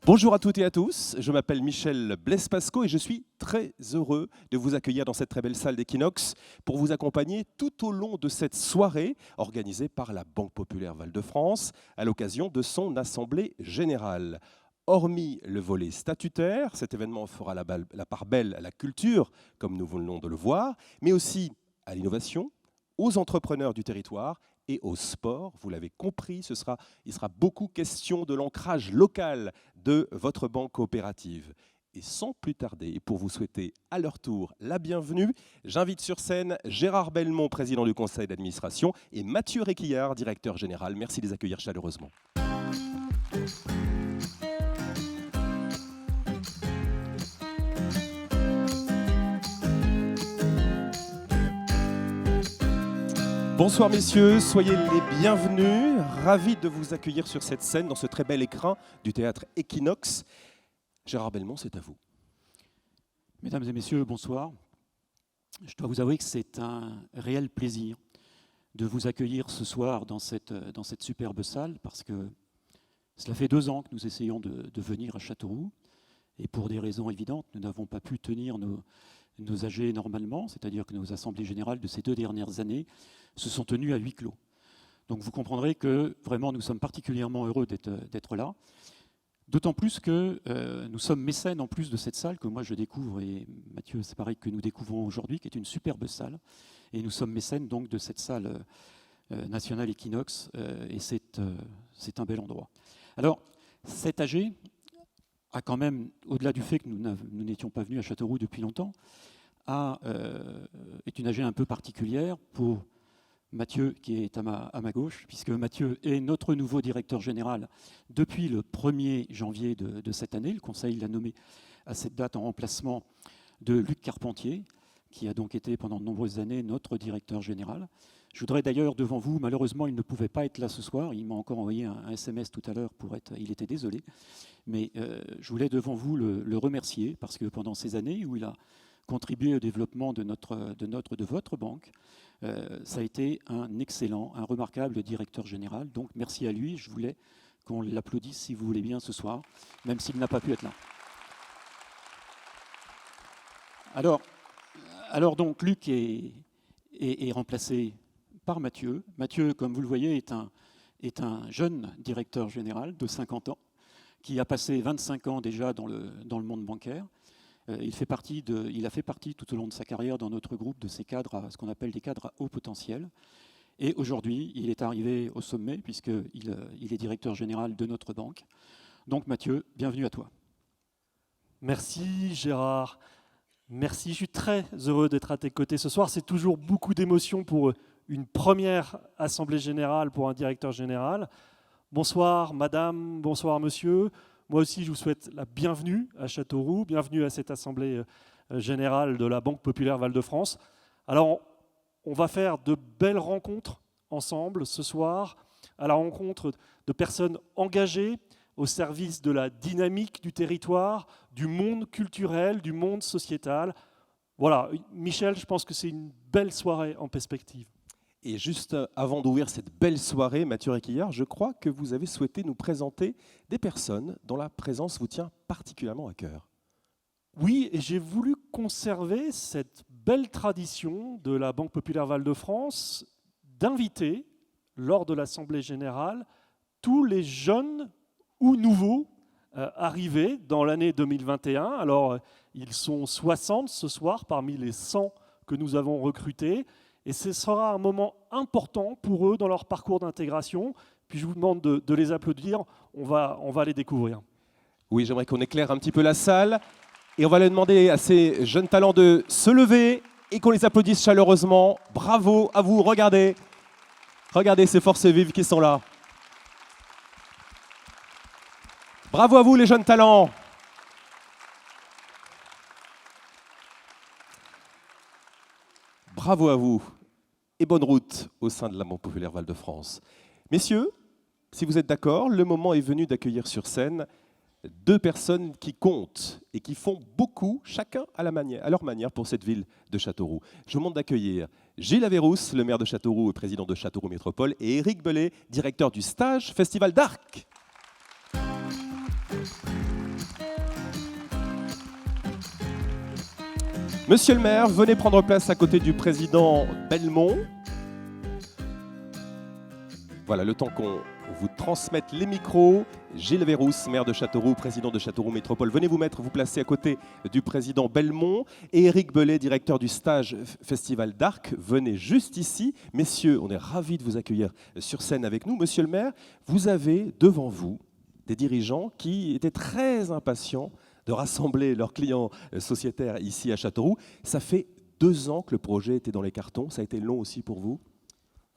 Bonjour à toutes et à tous, je m'appelle Michel Blaise-Pascaud et je suis très heureux de vous accueillir dans cette très belle salle d'Equinox pour vous accompagner tout au long de cette soirée organisée par la Banque Populaire Val-de-France à l'occasion de son Assemblée Générale. Hormis le volet statutaire, cet événement fera la part belle à la culture, comme nous venons de le voir, mais aussi à l'innovation, aux entrepreneurs du territoire et au sport. Vous l'avez compris, il sera beaucoup question de l'ancrage local de votre banque coopérative. Et sans plus tarder, et pour vous souhaiter à leur tour la bienvenue, j'invite sur scène Gérard Belmont, président du conseil d'administration, et Mathieu Réquillard, directeur général. Merci de les accueillir chaleureusement. Bonsoir messieurs, soyez les bienvenus. Ravi de vous accueillir sur cette scène, dans ce très bel écrin du théâtre Equinox. Gérard Belmont, c'est à vous. Mesdames et messieurs, bonsoir. Je dois vous avouer que c'est un réel plaisir de vous accueillir ce soir dans cette superbe salle, parce que cela fait 2 ans que nous essayons de venir à Châteauroux, et pour des raisons évidentes, nous n'avons pas pu tenir nos AG normalement, c'est-à-dire que nos assemblées générales de ces 2 dernières années se sont tenues à huis clos. Donc vous comprendrez que vraiment nous sommes particulièrement heureux d'être là, d'autant plus que nous sommes mécènes en plus de cette salle que moi je découvre, et Mathieu c'est pareil que nous découvrons aujourd'hui, qui est une superbe salle, et nous sommes mécènes donc de cette salle nationale Equinox, et c'est un bel endroit. Alors cette AG a quand même, au-delà du fait que nous n'étions pas venus à Châteauroux depuis longtemps, est une AG un peu particulière pour Mathieu qui est à ma gauche, puisque Mathieu est notre nouveau directeur général depuis le 1er janvier de cette année. Le Conseil l'a nommé à cette date en remplacement de Luc Carpentier, qui a donc été pendant de nombreuses années notre directeur général. Je voudrais d'ailleurs devant vous, malheureusement il ne pouvait pas être là ce soir, il m'a encore envoyé un SMS tout à l'heure il était désolé, mais je voulais devant vous le remercier, parce que pendant ces années où il a contribué au développement de votre banque, ça a été un excellent, un remarquable directeur général. Donc merci à lui. Je voulais qu'on l'applaudisse, si vous voulez bien, ce soir, même s'il n'a pas pu être là. Alors donc Luc est remplacé par Mathieu. Mathieu, comme vous le voyez, est un jeune directeur général de 50 ans qui a passé 25 ans déjà dans le monde bancaire. Il a fait partie tout au long de sa carrière dans notre groupe de ces cadres, ce qu'on appelle des cadres à haut potentiel. Et aujourd'hui, il est arrivé au sommet puisqu'il est directeur général de notre banque. Donc Mathieu, bienvenue à toi. Merci Gérard. Merci, je suis très heureux d'être à tes côtés ce soir. C'est toujours beaucoup d'émotions pour une première assemblée générale pour un directeur général. Bonsoir madame, bonsoir monsieur. Moi aussi, je vous souhaite la bienvenue à Châteauroux, bienvenue à cette assemblée générale de la Banque Populaire Val-de-France. Alors, on va faire de belles rencontres ensemble ce soir, à la rencontre de personnes engagées au service de la dynamique du territoire, du monde culturel, du monde sociétal. Voilà, Michel, je pense que c'est une belle soirée en perspective. Et juste avant d'ouvrir cette belle soirée, Mathieu Réquillard, je crois que vous avez souhaité nous présenter des personnes dont la présence vous tient particulièrement à cœur. Oui, et j'ai voulu conserver cette belle tradition de la Banque Populaire Val-de-France d'inviter, lors de l'Assemblée Générale, tous les jeunes ou nouveaux arrivés dans l'année 2021. Alors, ils sont 60 ce soir parmi les 100 que nous avons recrutés. Et ce sera un moment important pour eux dans leur parcours d'intégration. Puis je vous demande de les applaudir, on va les découvrir. Oui, j'aimerais qu'on éclaire un petit peu la salle. Et on va leur demander à ces jeunes talents de se lever et qu'on les applaudisse chaleureusement. Bravo à vous, regardez ces forces vives qui sont là. Bravo à vous les jeunes talents. Bravo à vous et bonne route au sein de la Banque Populaire Val-de-France. Messieurs, si vous êtes d'accord, le moment est venu d'accueillir sur scène 2 personnes qui comptent et qui font beaucoup, chacun à leur manière pour cette ville de Châteauroux. Je vous demande d'accueillir Gilles Averrousse, le maire de Châteauroux et président de Châteauroux Métropole, et Éric Bellet, directeur du Stage Festival d'Arc. Monsieur le maire, venez prendre place à côté du président Belmont. Voilà, le temps qu'on vous transmette les micros. Gilles Vérousse, maire de Châteauroux, président de Châteauroux Métropole. Venez vous placer à côté du président Belmont. Et Éric Bellet, directeur du stage Festival d'Arc. Venez juste ici. Messieurs, on est ravis de vous accueillir sur scène avec nous. Monsieur le maire, vous avez devant vous des dirigeants qui étaient très impatients de rassembler leurs clients sociétaires ici à Châteauroux. Ça fait 2 ans que le projet était dans les cartons. Ça a été long aussi pour vous?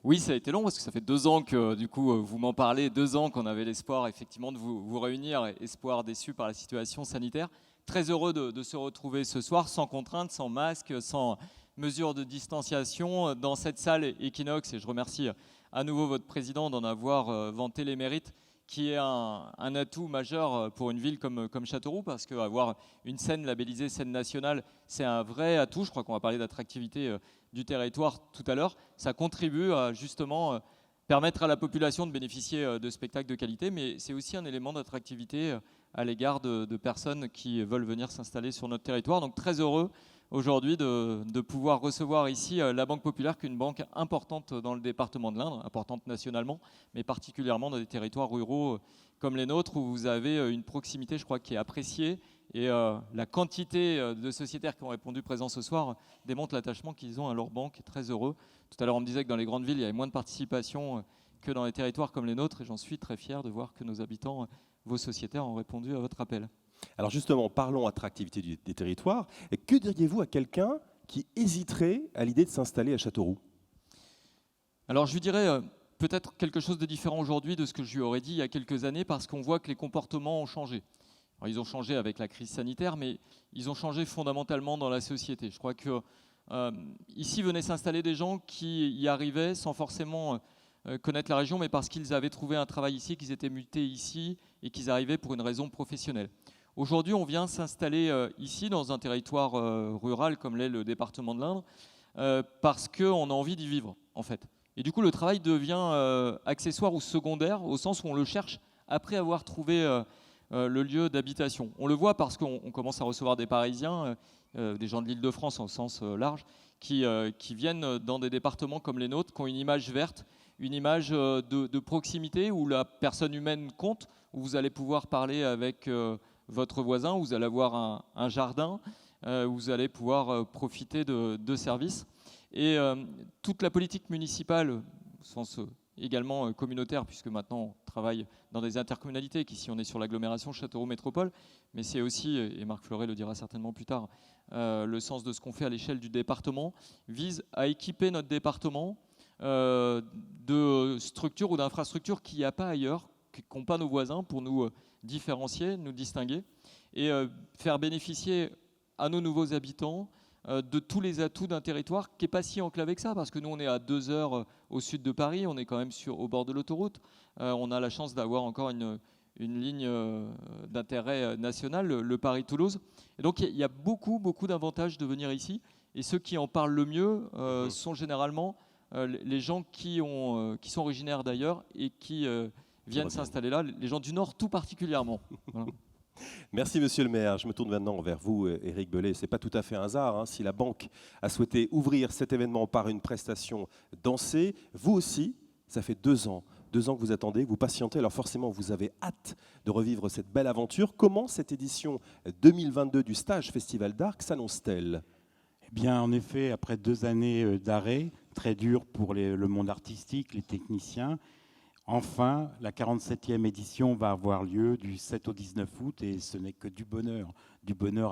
Oui, ça a été long parce que ça fait 2 ans que du coup vous m'en parlez, 2 ans qu'on avait l'espoir effectivement de vous réunir, espoir déçu par la situation sanitaire. Très heureux de se retrouver ce soir sans contrainte, sans masque, sans mesure de distanciation dans cette salle Equinox. Et je remercie à nouveau votre président d'en avoir vanté les mérites, qui est un atout majeur pour une ville comme Châteauroux, parce qu'avoir une scène labellisée scène nationale, c'est un vrai atout. Je crois qu'on va parler d'attractivité du territoire tout à l'heure. Ça contribue à justement permettre à la population de bénéficier de spectacles de qualité, mais c'est aussi un élément d'attractivité à l'égard de personnes qui veulent venir s'installer sur notre territoire. Donc très heureux aujourd'hui de pouvoir recevoir ici la Banque Populaire, qui est une banque importante dans le département de l'Indre, importante nationalement, mais particulièrement dans des territoires ruraux comme les nôtres, où vous avez une proximité, je crois, qui est appréciée. Et la quantité de sociétaires qui ont répondu présents ce soir démontre l'attachement qu'ils ont à leur banque. Très heureux. Tout à l'heure, on me disait que dans les grandes villes, il y avait moins de participation que dans les territoires comme les nôtres. Et j'en suis très fier de voir que nos habitants, vos sociétaires, ont répondu à votre appel. Alors justement, parlons attractivité des territoires. Et que diriez-vous à quelqu'un qui hésiterait à l'idée de s'installer à Châteauroux? Alors je lui dirais peut-être quelque chose de différent aujourd'hui de ce que je lui aurais dit il y a quelques années, parce qu'on voit que les comportements ont changé. Alors, ils ont changé avec la crise sanitaire, mais ils ont changé fondamentalement dans la société. Je crois que ici venaient s'installer des gens qui y arrivaient sans forcément connaître la région, mais parce qu'ils avaient trouvé un travail ici, qu'ils étaient mutés ici et qu'ils arrivaient pour une raison professionnelle. Aujourd'hui, on vient s'installer ici, dans un territoire rural comme l'est le département de l'Indre, parce qu'on a envie d'y vivre, en fait. Et du coup, le travail devient accessoire ou secondaire, au sens où on le cherche après avoir trouvé le lieu d'habitation. On le voit parce qu'on commence à recevoir des Parisiens, des gens de l'Île-de-France en sens large, qui viennent dans des départements comme les nôtres, qui ont une image verte, une image de proximité où la personne humaine compte, où vous allez pouvoir parler avec votre voisin, où vous allez avoir un jardin, où vous allez pouvoir profiter de services. Et toute la politique municipale, au sens également communautaire, puisque maintenant on travaille dans des intercommunalités, qu'ici on est sur l'agglomération Châteauroux Métropole, mais c'est aussi, et Marc Fleuret le dira certainement plus tard, le sens de ce qu'on fait à l'échelle du département, vise à équiper notre département de structures ou d'infrastructures qu'il n'y a pas ailleurs, qu'ont pas nos voisins, pour nous différencier, nous distinguer, et faire bénéficier à nos nouveaux habitants de tous les atouts d'un territoire qui n'est pas si enclavé que ça, parce que nous on est à 2 heures au sud de Paris, on est quand même au bord de l'autoroute, on a la chance d'avoir encore une ligne d'intérêt national, le Paris-Toulouse. Et donc il y a beaucoup d'avantages de venir ici, et ceux qui en parlent le mieux sont généralement les gens qui sont originaires d'ailleurs et qui viennent s'installer là, les gens du Nord tout particulièrement. Voilà. Merci Monsieur le maire. Je me tourne maintenant vers vous, Éric Bellet. Ce n'est pas tout à fait un hasard si la banque a souhaité ouvrir cet événement par une prestation dansée. Vous aussi, ça fait 2 ans. 2 ans que vous attendez, que vous patientez. Alors forcément, vous avez hâte de revivre cette belle aventure. Comment cette édition 2022 du Stage Festival d'Arc s'annonce-t-elle? Eh bien, en effet, après 2 années d'arrêt, très dur pour le monde artistique, les techniciens, enfin, la 47e édition va avoir lieu du 7 au 19 août et ce n'est que du bonheur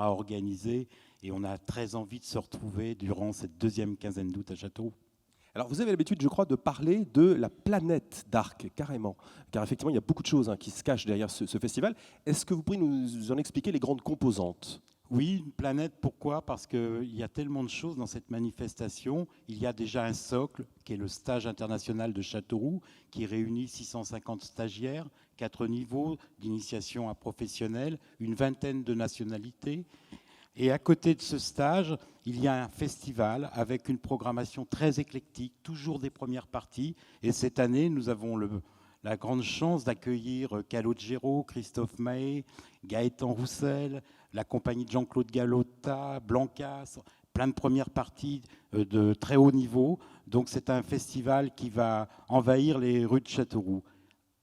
à organiser, et on a très envie de se retrouver durant cette 2e quinzaine d'août à Châteauroux. Alors vous avez l'habitude, je crois, de parler de la planète d'Arc, carrément, car effectivement, il y a beaucoup de choses qui se cachent derrière ce festival. Est-ce que vous pourriez nous en expliquer les grandes composantes? Oui, une planète, pourquoi? Parce qu'il y a tellement de choses dans cette manifestation. Il y a déjà un socle, qui est le stage international de Châteauroux, qui réunit 650 stagiaires, 4 niveaux d'initiation à professionnel, une vingtaine de nationalités. Et à côté de ce stage, il y a un festival avec une programmation très éclectique, toujours des premières parties. Et cette année, nous avons la grande chance d'accueillir Calogero, Christophe Mahé, Gaëtan Roussel, la compagnie de Jean-Claude Galota, Blancas, plein de premières parties de très haut niveau. Donc c'est un festival qui va envahir les rues de Châteauroux.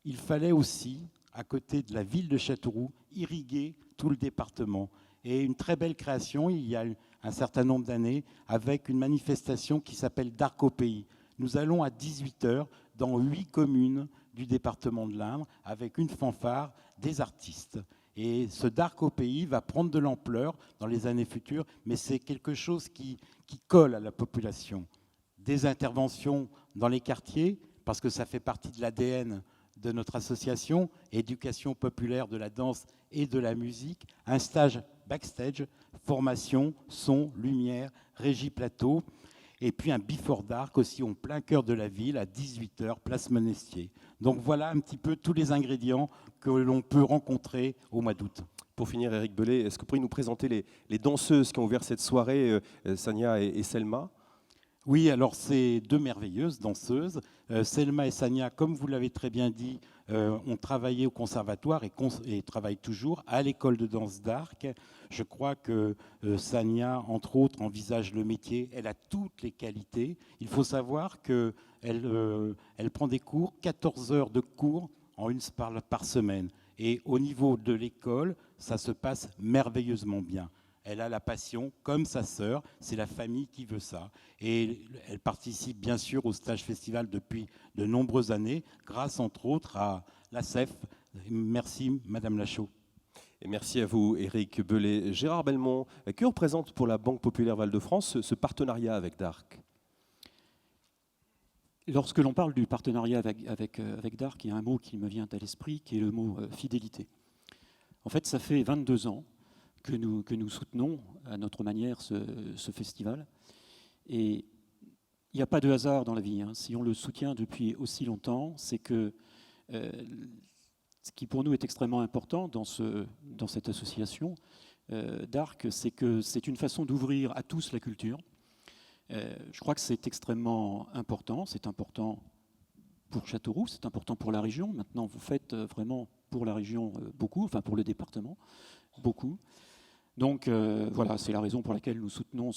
Il fallait aussi, à côté de la ville de Châteauroux, irriguer tout le département. Et une très belle création, il y a un certain nombre d'années, avec une manifestation qui s'appelle Dark au pays. Nous allons à 18h dans 8 communes du département de l'Indre, avec une fanfare, des artistes. Et ce Dark au pays va prendre de l'ampleur dans les années futures, mais c'est quelque chose qui colle à la population. Des interventions dans les quartiers, parce que ça fait partie de l'ADN de notre association, éducation populaire de la danse et de la musique, un stage backstage, formation, son, lumière, régie plateau, et puis un Before Dark aussi en plein cœur de la ville à 18h, place Monestier. Donc voilà un petit peu tous les ingrédients que l'on peut rencontrer au mois d'août. Pour finir, Éric Bellet, est-ce que vous pourriez nous présenter les danseuses qui ont ouvert cette soirée, Sania et Selma ? Oui, alors c'est 2 merveilleuses danseuses. Selma et Sania, comme vous l'avez très bien dit, ont travaillé au conservatoire et travaillent toujours à l'école de danse d'Arc. Je crois que Sania, entre autres, envisage le métier. Elle a toutes les qualités. Il faut savoir qu'elle prend des cours, 14 heures de cours par semaine. Et au niveau de l'école, ça se passe merveilleusement bien. Elle a la passion, comme sa sœur, c'est la famille qui veut ça. Et elle participe bien sûr au stage festival depuis de nombreuses années, grâce entre autres à la CEF. Merci Madame Lachaud. Et merci à vous, Éric Bellet. Gérard Belmont, que représente pour la Banque Populaire Val-de-France ce partenariat avec Dark ? Lorsque l'on parle du partenariat avec Dark, il y a un mot qui me vient à l'esprit, qui est le mot fidélité. En fait, ça fait 22 ans que nous soutenons à notre manière ce festival. Et il n'y a pas de hasard dans la vie. Si on le soutient depuis aussi longtemps, c'est que ce qui pour nous est extrêmement important dans cette association Dark, c'est que c'est une façon d'ouvrir à tous la culture. Je crois que c'est extrêmement important. C'est important pour Châteauroux, c'est important pour la région. Maintenant, vous faites vraiment pour la région beaucoup, enfin pour le département beaucoup. Donc voilà, c'est la raison pour laquelle nous soutenons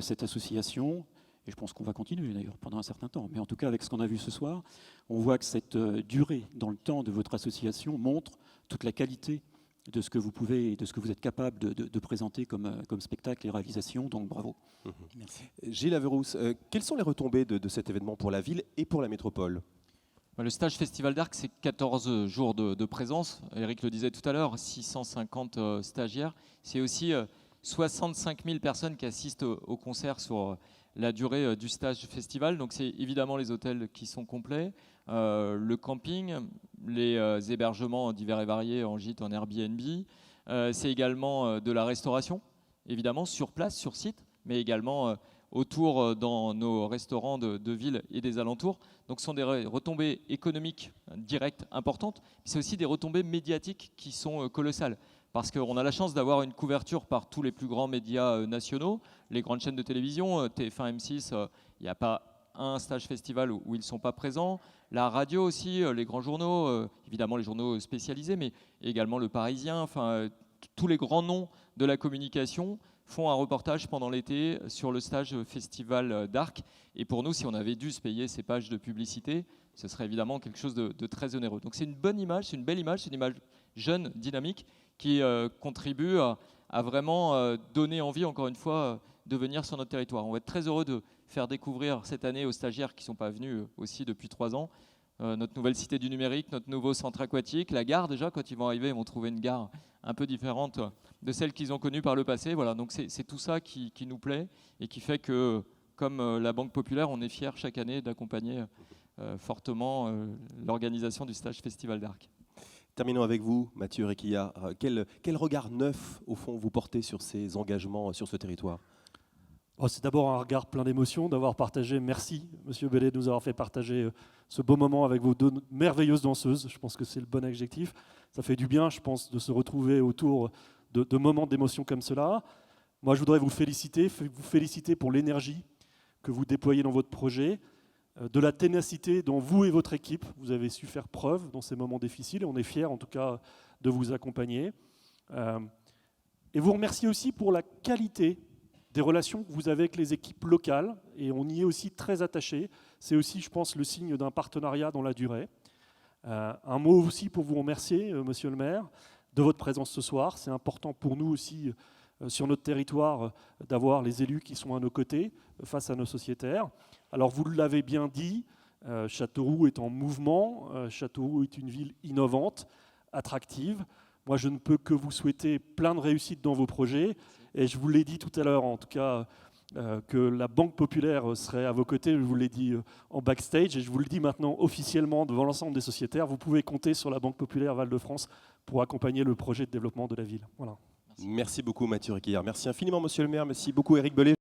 cette association. Et je pense qu'on va continuer d'ailleurs pendant un certain temps. Mais en tout cas, avec ce qu'on a vu ce soir, on voit que cette durée dans le temps de votre association montre toute la qualité de ce que vous pouvez et de ce que vous êtes capable de présenter comme spectacle et réalisation. Donc bravo. Merci. Gilles Averrousse, quelles sont les retombées de cet événement pour la ville et pour la métropole ? Le stage Festival d'Arc, c'est 14 jours de présence. Eric le disait tout à l'heure, 650 stagiaires. C'est aussi 65 000 personnes qui assistent au concert sur la durée du stage festival. Donc c'est évidemment les hôtels qui sont complets, le camping, les hébergements divers et variés en gîte, en Airbnb. C'est également de la restauration, évidemment, sur place, sur site, mais également autour dans nos restaurants de ville et des alentours. Donc ce sont des retombées économiques directes importantes. C'est aussi des retombées médiatiques qui sont colossales. Parce qu'on a la chance d'avoir une couverture par tous les plus grands médias nationaux, les grandes chaînes de télévision, TF1, M6, il n'y a pas un stage festival où ils ne sont pas présents. La radio aussi, les grands journaux, évidemment les journaux spécialisés, mais également le Parisien, enfin tous les grands noms de la communication font un reportage pendant l'été sur le stage festival d'Arc. Et pour nous, si on avait dû se payer ces pages de publicité, ce serait évidemment quelque chose de très onéreux. Donc c'est une bonne image, c'est une belle image, c'est une image jeune, dynamique, qui contribue à vraiment donner envie, encore une fois, de venir sur notre territoire. On va être très heureux de faire découvrir cette année aux stagiaires qui ne sont pas venus aussi depuis 3 ans, notre nouvelle cité du numérique, notre nouveau centre aquatique, la gare déjà, quand ils vont arriver, ils vont trouver une gare un peu différente de celle qu'ils ont connue par le passé. Voilà, donc c'est tout ça qui nous plaît et qui fait que, comme la Banque Populaire, on est fiers chaque année d'accompagner fortement l'organisation du stage Festival d'Arc. Terminons avec vous, Mathieu Requilla. Quel regard neuf, au fond, vous portez sur ces engagements sur ce territoire ? C'est d'abord un regard plein d'émotions d'avoir partagé. Merci, Monsieur Bellet, de nous avoir fait partager ce beau moment avec vos 2 merveilleuses danseuses. Je pense que c'est le bon adjectif. Ça fait du bien, je pense, de se retrouver autour de moments d'émotion comme cela. Moi, je voudrais vous féliciter pour l'énergie que vous déployez dans votre projet, de la ténacité dont vous et votre équipe, vous avez su faire preuve dans ces moments difficiles. On est fiers, en tout cas, de vous accompagner. Et vous remercier aussi pour la qualité des relations que vous avez avec les équipes locales, et on y est aussi très attaché. C'est aussi, je pense, le signe d'un partenariat dans la durée. Un mot aussi pour vous remercier, monsieur le maire, de votre présence ce soir. C'est important pour nous aussi, sur notre territoire, d'avoir les élus qui sont à nos côtés face à nos sociétaires. Alors, vous l'avez bien dit, Châteauroux est en mouvement. Châteauroux est une ville innovante, attractive. Moi, je ne peux que vous souhaiter plein de réussite dans vos projets. Et je vous l'ai dit tout à l'heure, en tout cas, que la Banque Populaire serait à vos côtés. Je vous l'ai dit en backstage et je vous le dis maintenant officiellement devant l'ensemble des sociétaires. Vous pouvez compter sur la Banque Populaire Val-de-France pour accompagner le projet de développement de la ville. Voilà. Merci beaucoup Mathieu Réquillard. Merci infiniment monsieur le maire. Merci beaucoup Éric Bellet.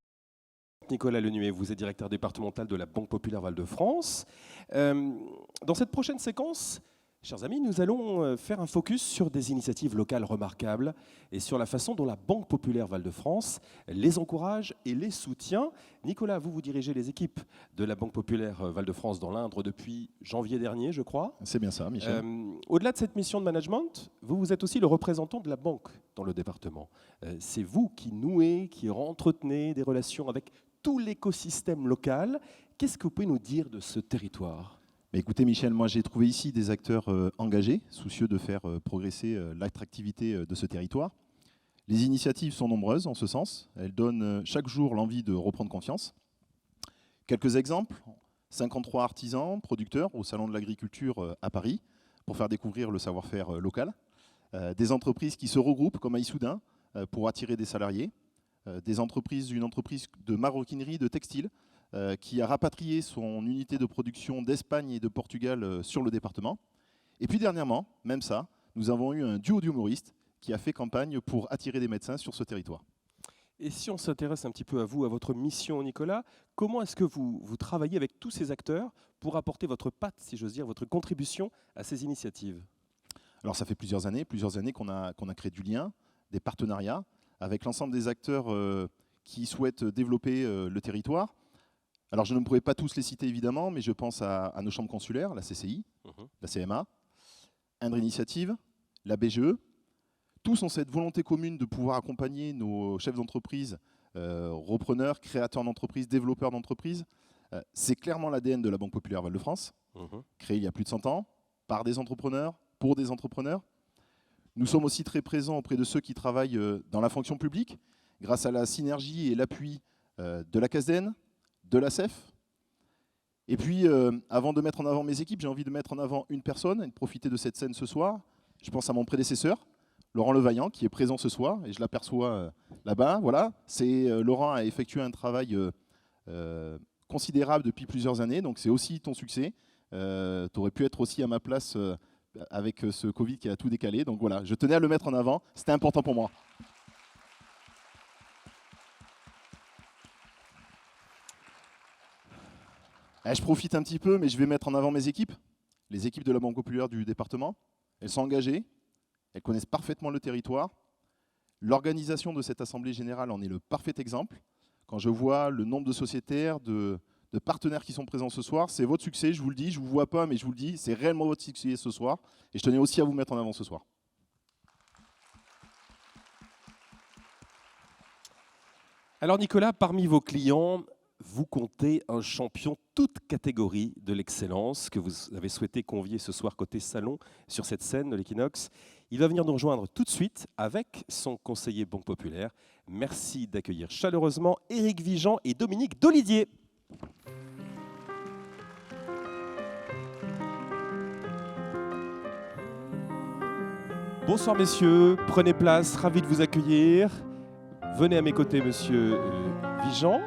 Nicolas Lenuet, vous êtes directeur départemental de la Banque Populaire Val-de-France. Dans cette prochaine séquence, chers amis, nous allons faire un focus sur des initiatives locales remarquables et sur la façon dont la Banque Populaire Val-de-France les encourage et les soutient. Nicolas, vous dirigez les équipes de la Banque Populaire Val-de-France dans l'Indre depuis janvier dernier, je crois. C'est bien ça, Michel. Au-delà de cette mission de management, vous êtes aussi le représentant de la banque dans le département. C'est vous qui nouez, qui entretenez des relations avec tout l'écosystème local. Qu'est-ce que vous pouvez nous dire de ce territoire ? Écoutez Michel, moi j'ai trouvé ici des acteurs engagés, soucieux de faire progresser l'attractivité de ce territoire. Les initiatives sont nombreuses en ce sens, elles donnent chaque jour l'envie de reprendre confiance. Quelques exemples, 53 artisans, producteurs au Salon de l'Agriculture à Paris pour faire découvrir le savoir-faire local. Des entreprises qui se regroupent comme à Issoudun pour attirer des salariés. Une entreprise de maroquinerie, de textile, qui a rapatrié son unité de production d'Espagne et de Portugal sur le département. Et puis dernièrement, même ça, nous avons eu un duo d'humoristes qui a fait campagne pour attirer des médecins sur ce territoire. Et si on s'intéresse un petit peu à vous, à votre mission, Nicolas, comment est-ce que vous travaillez avec tous ces acteurs pour apporter votre patte, si j'ose dire, votre contribution à ces initiatives ? Alors ça fait plusieurs années qu'on a créé du lien, des partenariats avec l'ensemble des acteurs qui souhaitent développer le territoire. Alors je ne pourrais pas tous les citer évidemment, mais je pense à nos chambres consulaires, la CCI, la CMA, Indre Initiative, la BGE. Tous ont cette volonté commune de pouvoir accompagner nos chefs d'entreprise, repreneurs, créateurs d'entreprises, développeurs d'entreprises. C'est clairement l'ADN de la Banque Populaire Val-de-France, créée il y a plus de 100 ans, par des entrepreneurs, pour des entrepreneurs. Nous sommes aussi très présents auprès de ceux qui travaillent dans la fonction publique, grâce à la synergie et l'appui de la CASDEN, de la CEF. Et puis, avant de mettre en avant mes équipes, j'ai envie de mettre en avant une personne et de profiter de cette scène ce soir. Je pense à mon prédécesseur, Laurent Levaillant, qui est présent ce soir, et je l'aperçois là-bas. Voilà. Laurent a effectué un travail considérable depuis plusieurs années, donc c'est aussi ton succès. Tu aurais pu être aussi à ma place avec ce Covid qui a tout décalé. Donc voilà, je tenais à le mettre en avant, c'était important pour moi. Je profite un petit peu, mais je vais mettre en avant mes équipes, les équipes de la Banque Populaire du département. Elles sont engagées, elles connaissent parfaitement le territoire. L'organisation de cette Assemblée Générale en est le parfait exemple. Quand je vois le nombre de sociétaires, de partenaires qui sont présents ce soir, c'est votre succès, je vous le dis, je ne vous vois pas, mais je vous le dis, c'est réellement votre succès ce soir. Et je tenais aussi à vous mettre en avant ce soir. Alors Nicolas, parmi vos clients, vous comptez un champion toute catégorie de l'excellence que vous avez souhaité convier ce soir côté salon sur cette scène de l'Equinox. Il va venir nous rejoindre tout de suite avec son conseiller Banque Populaire. Merci d'accueillir chaleureusement Éric Vigeant et Dominique Dolidier. Bonsoir messieurs, prenez place, ravi de vous accueillir. Venez à mes côtés monsieur Vigeant.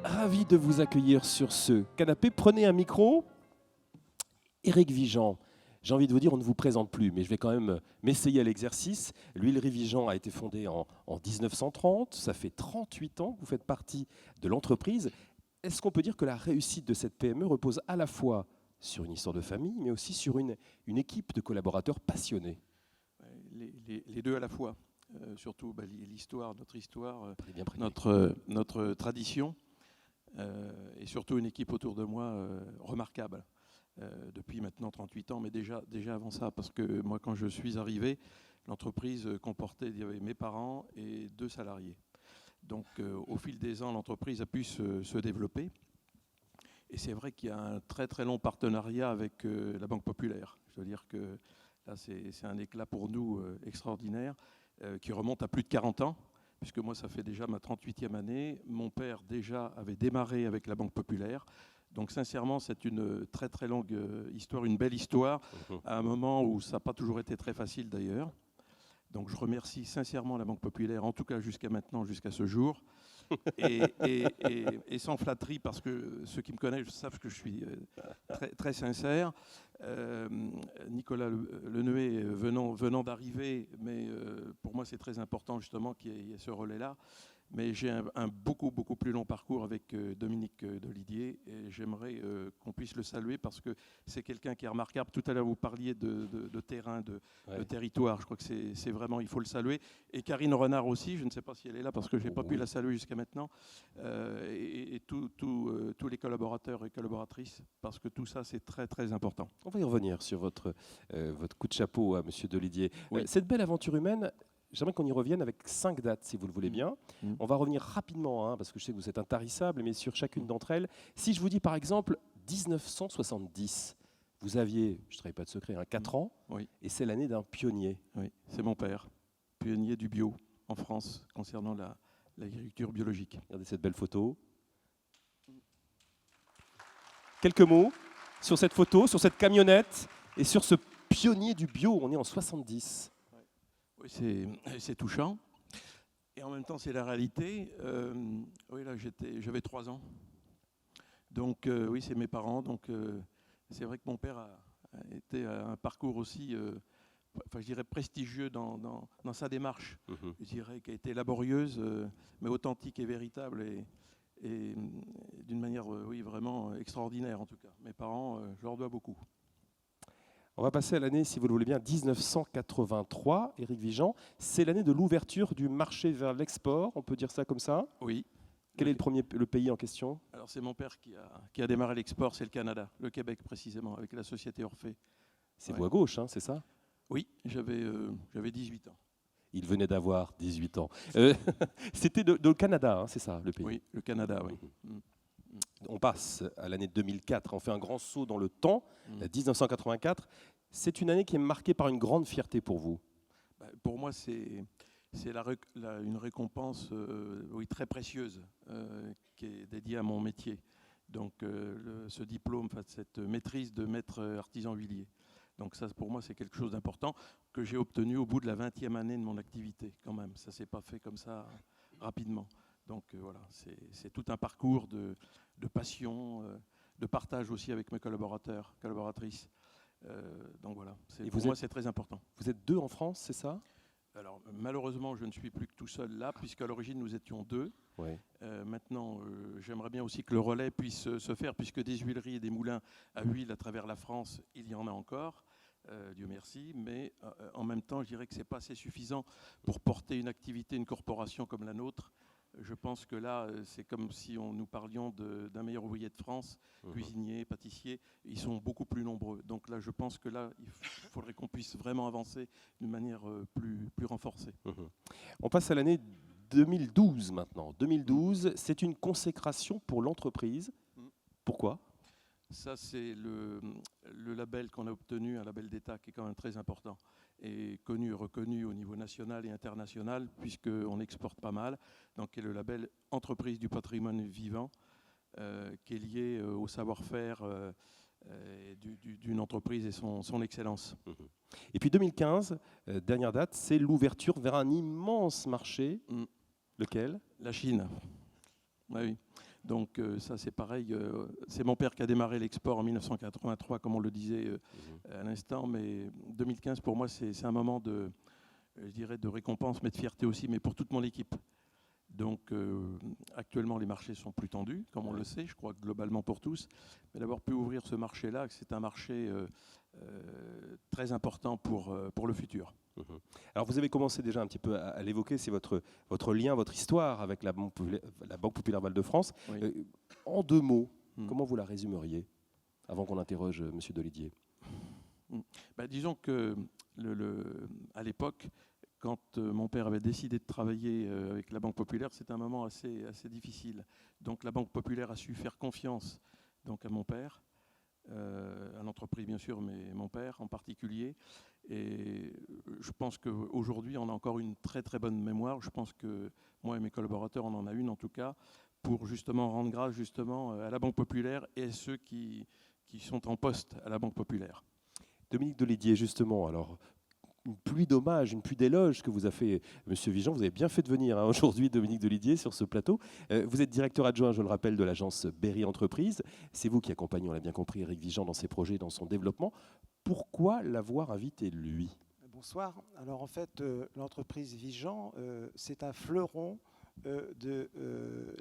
Ravi de vous accueillir sur ce canapé. Prenez un micro. Éric Vigeant, j'ai envie de vous dire, on ne vous présente plus, mais je vais quand même m'essayer à l'exercice. L'huilerie Vigeant a été fondée en 1930. Ça fait 38 ans que vous faites partie de l'entreprise. Est-ce qu'on peut dire que la réussite de cette PME repose à la fois sur une histoire de famille, mais aussi sur une équipe de collaborateurs passionnés? Les deux à la fois. Surtout l'histoire, notre histoire, bien notre tradition. Et surtout une équipe autour de moi remarquable depuis maintenant 38 ans, mais déjà avant ça, parce que moi quand je suis arrivé, l'entreprise comportait, il y avait mes parents et 2 salariés. Donc au fil des ans, l'entreprise a pu se développer. Et c'est vrai qu'il y a un très très long partenariat avec la Banque Populaire. Je veux dire que là, c'est un éclat pour nous extraordinaire, qui remonte à plus de 40 ans, puisque moi, ça fait déjà ma 38e année. Mon père, déjà, avait démarré avec la Banque Populaire. Donc, sincèrement, c'est une très très longue histoire, une belle histoire, à un moment où ça n'a pas toujours été très facile d'ailleurs. Donc, je remercie sincèrement la Banque Populaire, en tout cas jusqu'à maintenant, jusqu'à ce jour. Et sans flatterie, parce que ceux qui me connaissent savent que je suis très, très sincère. Nicolas Leneuet venant d'arriver, mais pour moi c'est très important justement qu'il y ait ce relais-là. Mais j'ai un beaucoup plus long parcours avec Dominique Dolidier et j'aimerais qu'on puisse le saluer parce que c'est quelqu'un qui est remarquable. Tout à l'heure, vous parliez de terrain, de territoire. Je crois que c'est vraiment, il faut le saluer. Et Karine Renard aussi, je ne sais pas si elle est là parce que je n'ai pas pu la saluer jusqu'à maintenant. Et tous les collaborateurs et collaboratrices, parce que tout ça, c'est très, très important. On va y revenir sur votre coup de chapeau à Monsieur Dolidier. Oui. Cette belle aventure humaine, j'aimerais qu'on y revienne avec 5 dates, si vous le voulez bien. On va revenir rapidement, parce que je sais que vous êtes intarissable, mais sur chacune d'entre elles. Si je vous dis par exemple 1970, vous aviez, je ne trahis pas de secret, 4 ans, et c'est l'année d'un pionnier. Oui, c'est mon père, pionnier du bio en France concernant l'agriculture biologique. Regardez cette belle photo. Quelques mots sur cette photo, sur cette camionnette et sur ce pionnier du bio. On est en 70. Oui, c'est touchant. Et en même temps, c'est la réalité. Oui, là, j'avais 3 ans. Donc, oui, c'est mes parents. Donc, c'est vrai que mon père a été un parcours aussi, je dirais, prestigieux dans sa démarche. Je dirais qui a été laborieuse, mais authentique et véritable. Et d'une manière, oui, vraiment extraordinaire, en tout cas. Mes parents, je leur dois beaucoup. On va passer à l'année, si vous le voulez bien, 1983, Éric Vigeant. C'est l'année de l'ouverture du marché vers l'export, on peut dire ça comme ça? Oui. Quel est le pays en question? Alors c'est mon père qui a démarré l'export, c'est le Canada, le Québec précisément, avec la société Orphée. C'est vous à gauche, c'est ça? Oui, j'avais 18 ans. Il venait d'avoir 18 ans. C'était le Canada, c'est ça, le pays? Oui, le Canada, oui. On passe à l'année 2004, on fait un grand saut dans le temps, 1984. C'est une année qui est marquée par une grande fierté pour vous. Pour moi, c'est une récompense oui, très précieuse qui est dédiée à mon métier. Donc ce diplôme, cette maîtrise de maître artisan huilier. Donc ça, pour moi, c'est quelque chose d'important que j'ai obtenu au bout de la 20e année de mon activité quand même. Ça ne s'est pas fait comme ça rapidement. Donc voilà, c'est tout un parcours de passion, de partage aussi avec mes collaborateurs, collaboratrices. Donc voilà, pour moi c'est très important. Vous êtes 2 en France, c'est ça? Alors malheureusement je ne suis plus que tout seul là, puisqu'à l'origine nous étions 2. Oui. Maintenant j'aimerais bien aussi que le relais puisse se faire, puisque des huileries et des moulins à huile à travers la France, il y en a encore. Dieu merci, mais en même temps je dirais que ce n'est pas assez suffisant pour porter une activité, une corporation comme la nôtre. Je pense que là, c'est comme si nous parlions d'un meilleur ouvrier de France, cuisinier, pâtissier. Ils sont beaucoup plus nombreux. Donc là, je pense que là, il faudrait qu'on puisse vraiment avancer d'une manière plus renforcée. On passe à l'année 2012 maintenant. 2012, c'est une consécration pour l'entreprise. Pourquoi? Ça, c'est le label qu'on a obtenu, un label d'État qui est quand même très important et connu et reconnu au niveau national et international, puisqu'on exporte pas mal. Donc, qui est le label Entreprise du patrimoine vivant, qui est lié au savoir-faire d'une entreprise et son excellence. Et puis 2015, dernière date, c'est l'ouverture vers un immense marché. Lequel? La Chine. Oui. Donc ça c'est pareil, c'est mon père qui a démarré l'export en 1983 comme on le disait à l'instant, mais 2015 pour moi c'est un moment je dirais de récompense mais de fierté aussi, mais pour toute mon équipe. Donc actuellement les marchés sont plus tendus, comme on le sait, je crois globalement pour tous, mais d'avoir pu ouvrir ce marché-là, c'est un marché très important pour le futur. Alors vous avez commencé déjà un petit peu à l'évoquer, c'est votre lien, votre histoire avec la Banque Populaire Val-de-France. Oui. En 2 mots, comment vous la résumeriez avant qu'on interroge M. Dolidier? Disons que à l'époque, quand mon père avait décidé de travailler avec la Banque Populaire, c'était un moment assez difficile. Donc la Banque Populaire a su faire confiance donc, à mon père, à l'entreprise bien sûr, mais mon père en particulier. Et je pense qu'aujourd'hui, on a encore une très très bonne mémoire. Je pense que moi et mes collaborateurs, on en a une en tout cas, pour justement rendre grâce justement à la Banque Populaire et à ceux qui sont en poste à la Banque Populaire. Dominique Delidier, justement, alors une pluie d'hommages, une pluie d'éloges que vous a fait Monsieur Vigeant. Vous avez bien fait de venir aujourd'hui, Dominique Delidier, sur ce plateau. Vous êtes directeur adjoint, je le rappelle, de l'agence Berry Entreprises. C'est vous qui accompagnez, on l'a bien compris, Éric Vigeant dans ses projets, dans son développement. Pourquoi l'avoir invité, lui? Bonsoir. Alors en fait, l'entreprise Vigeant, c'est un fleuron de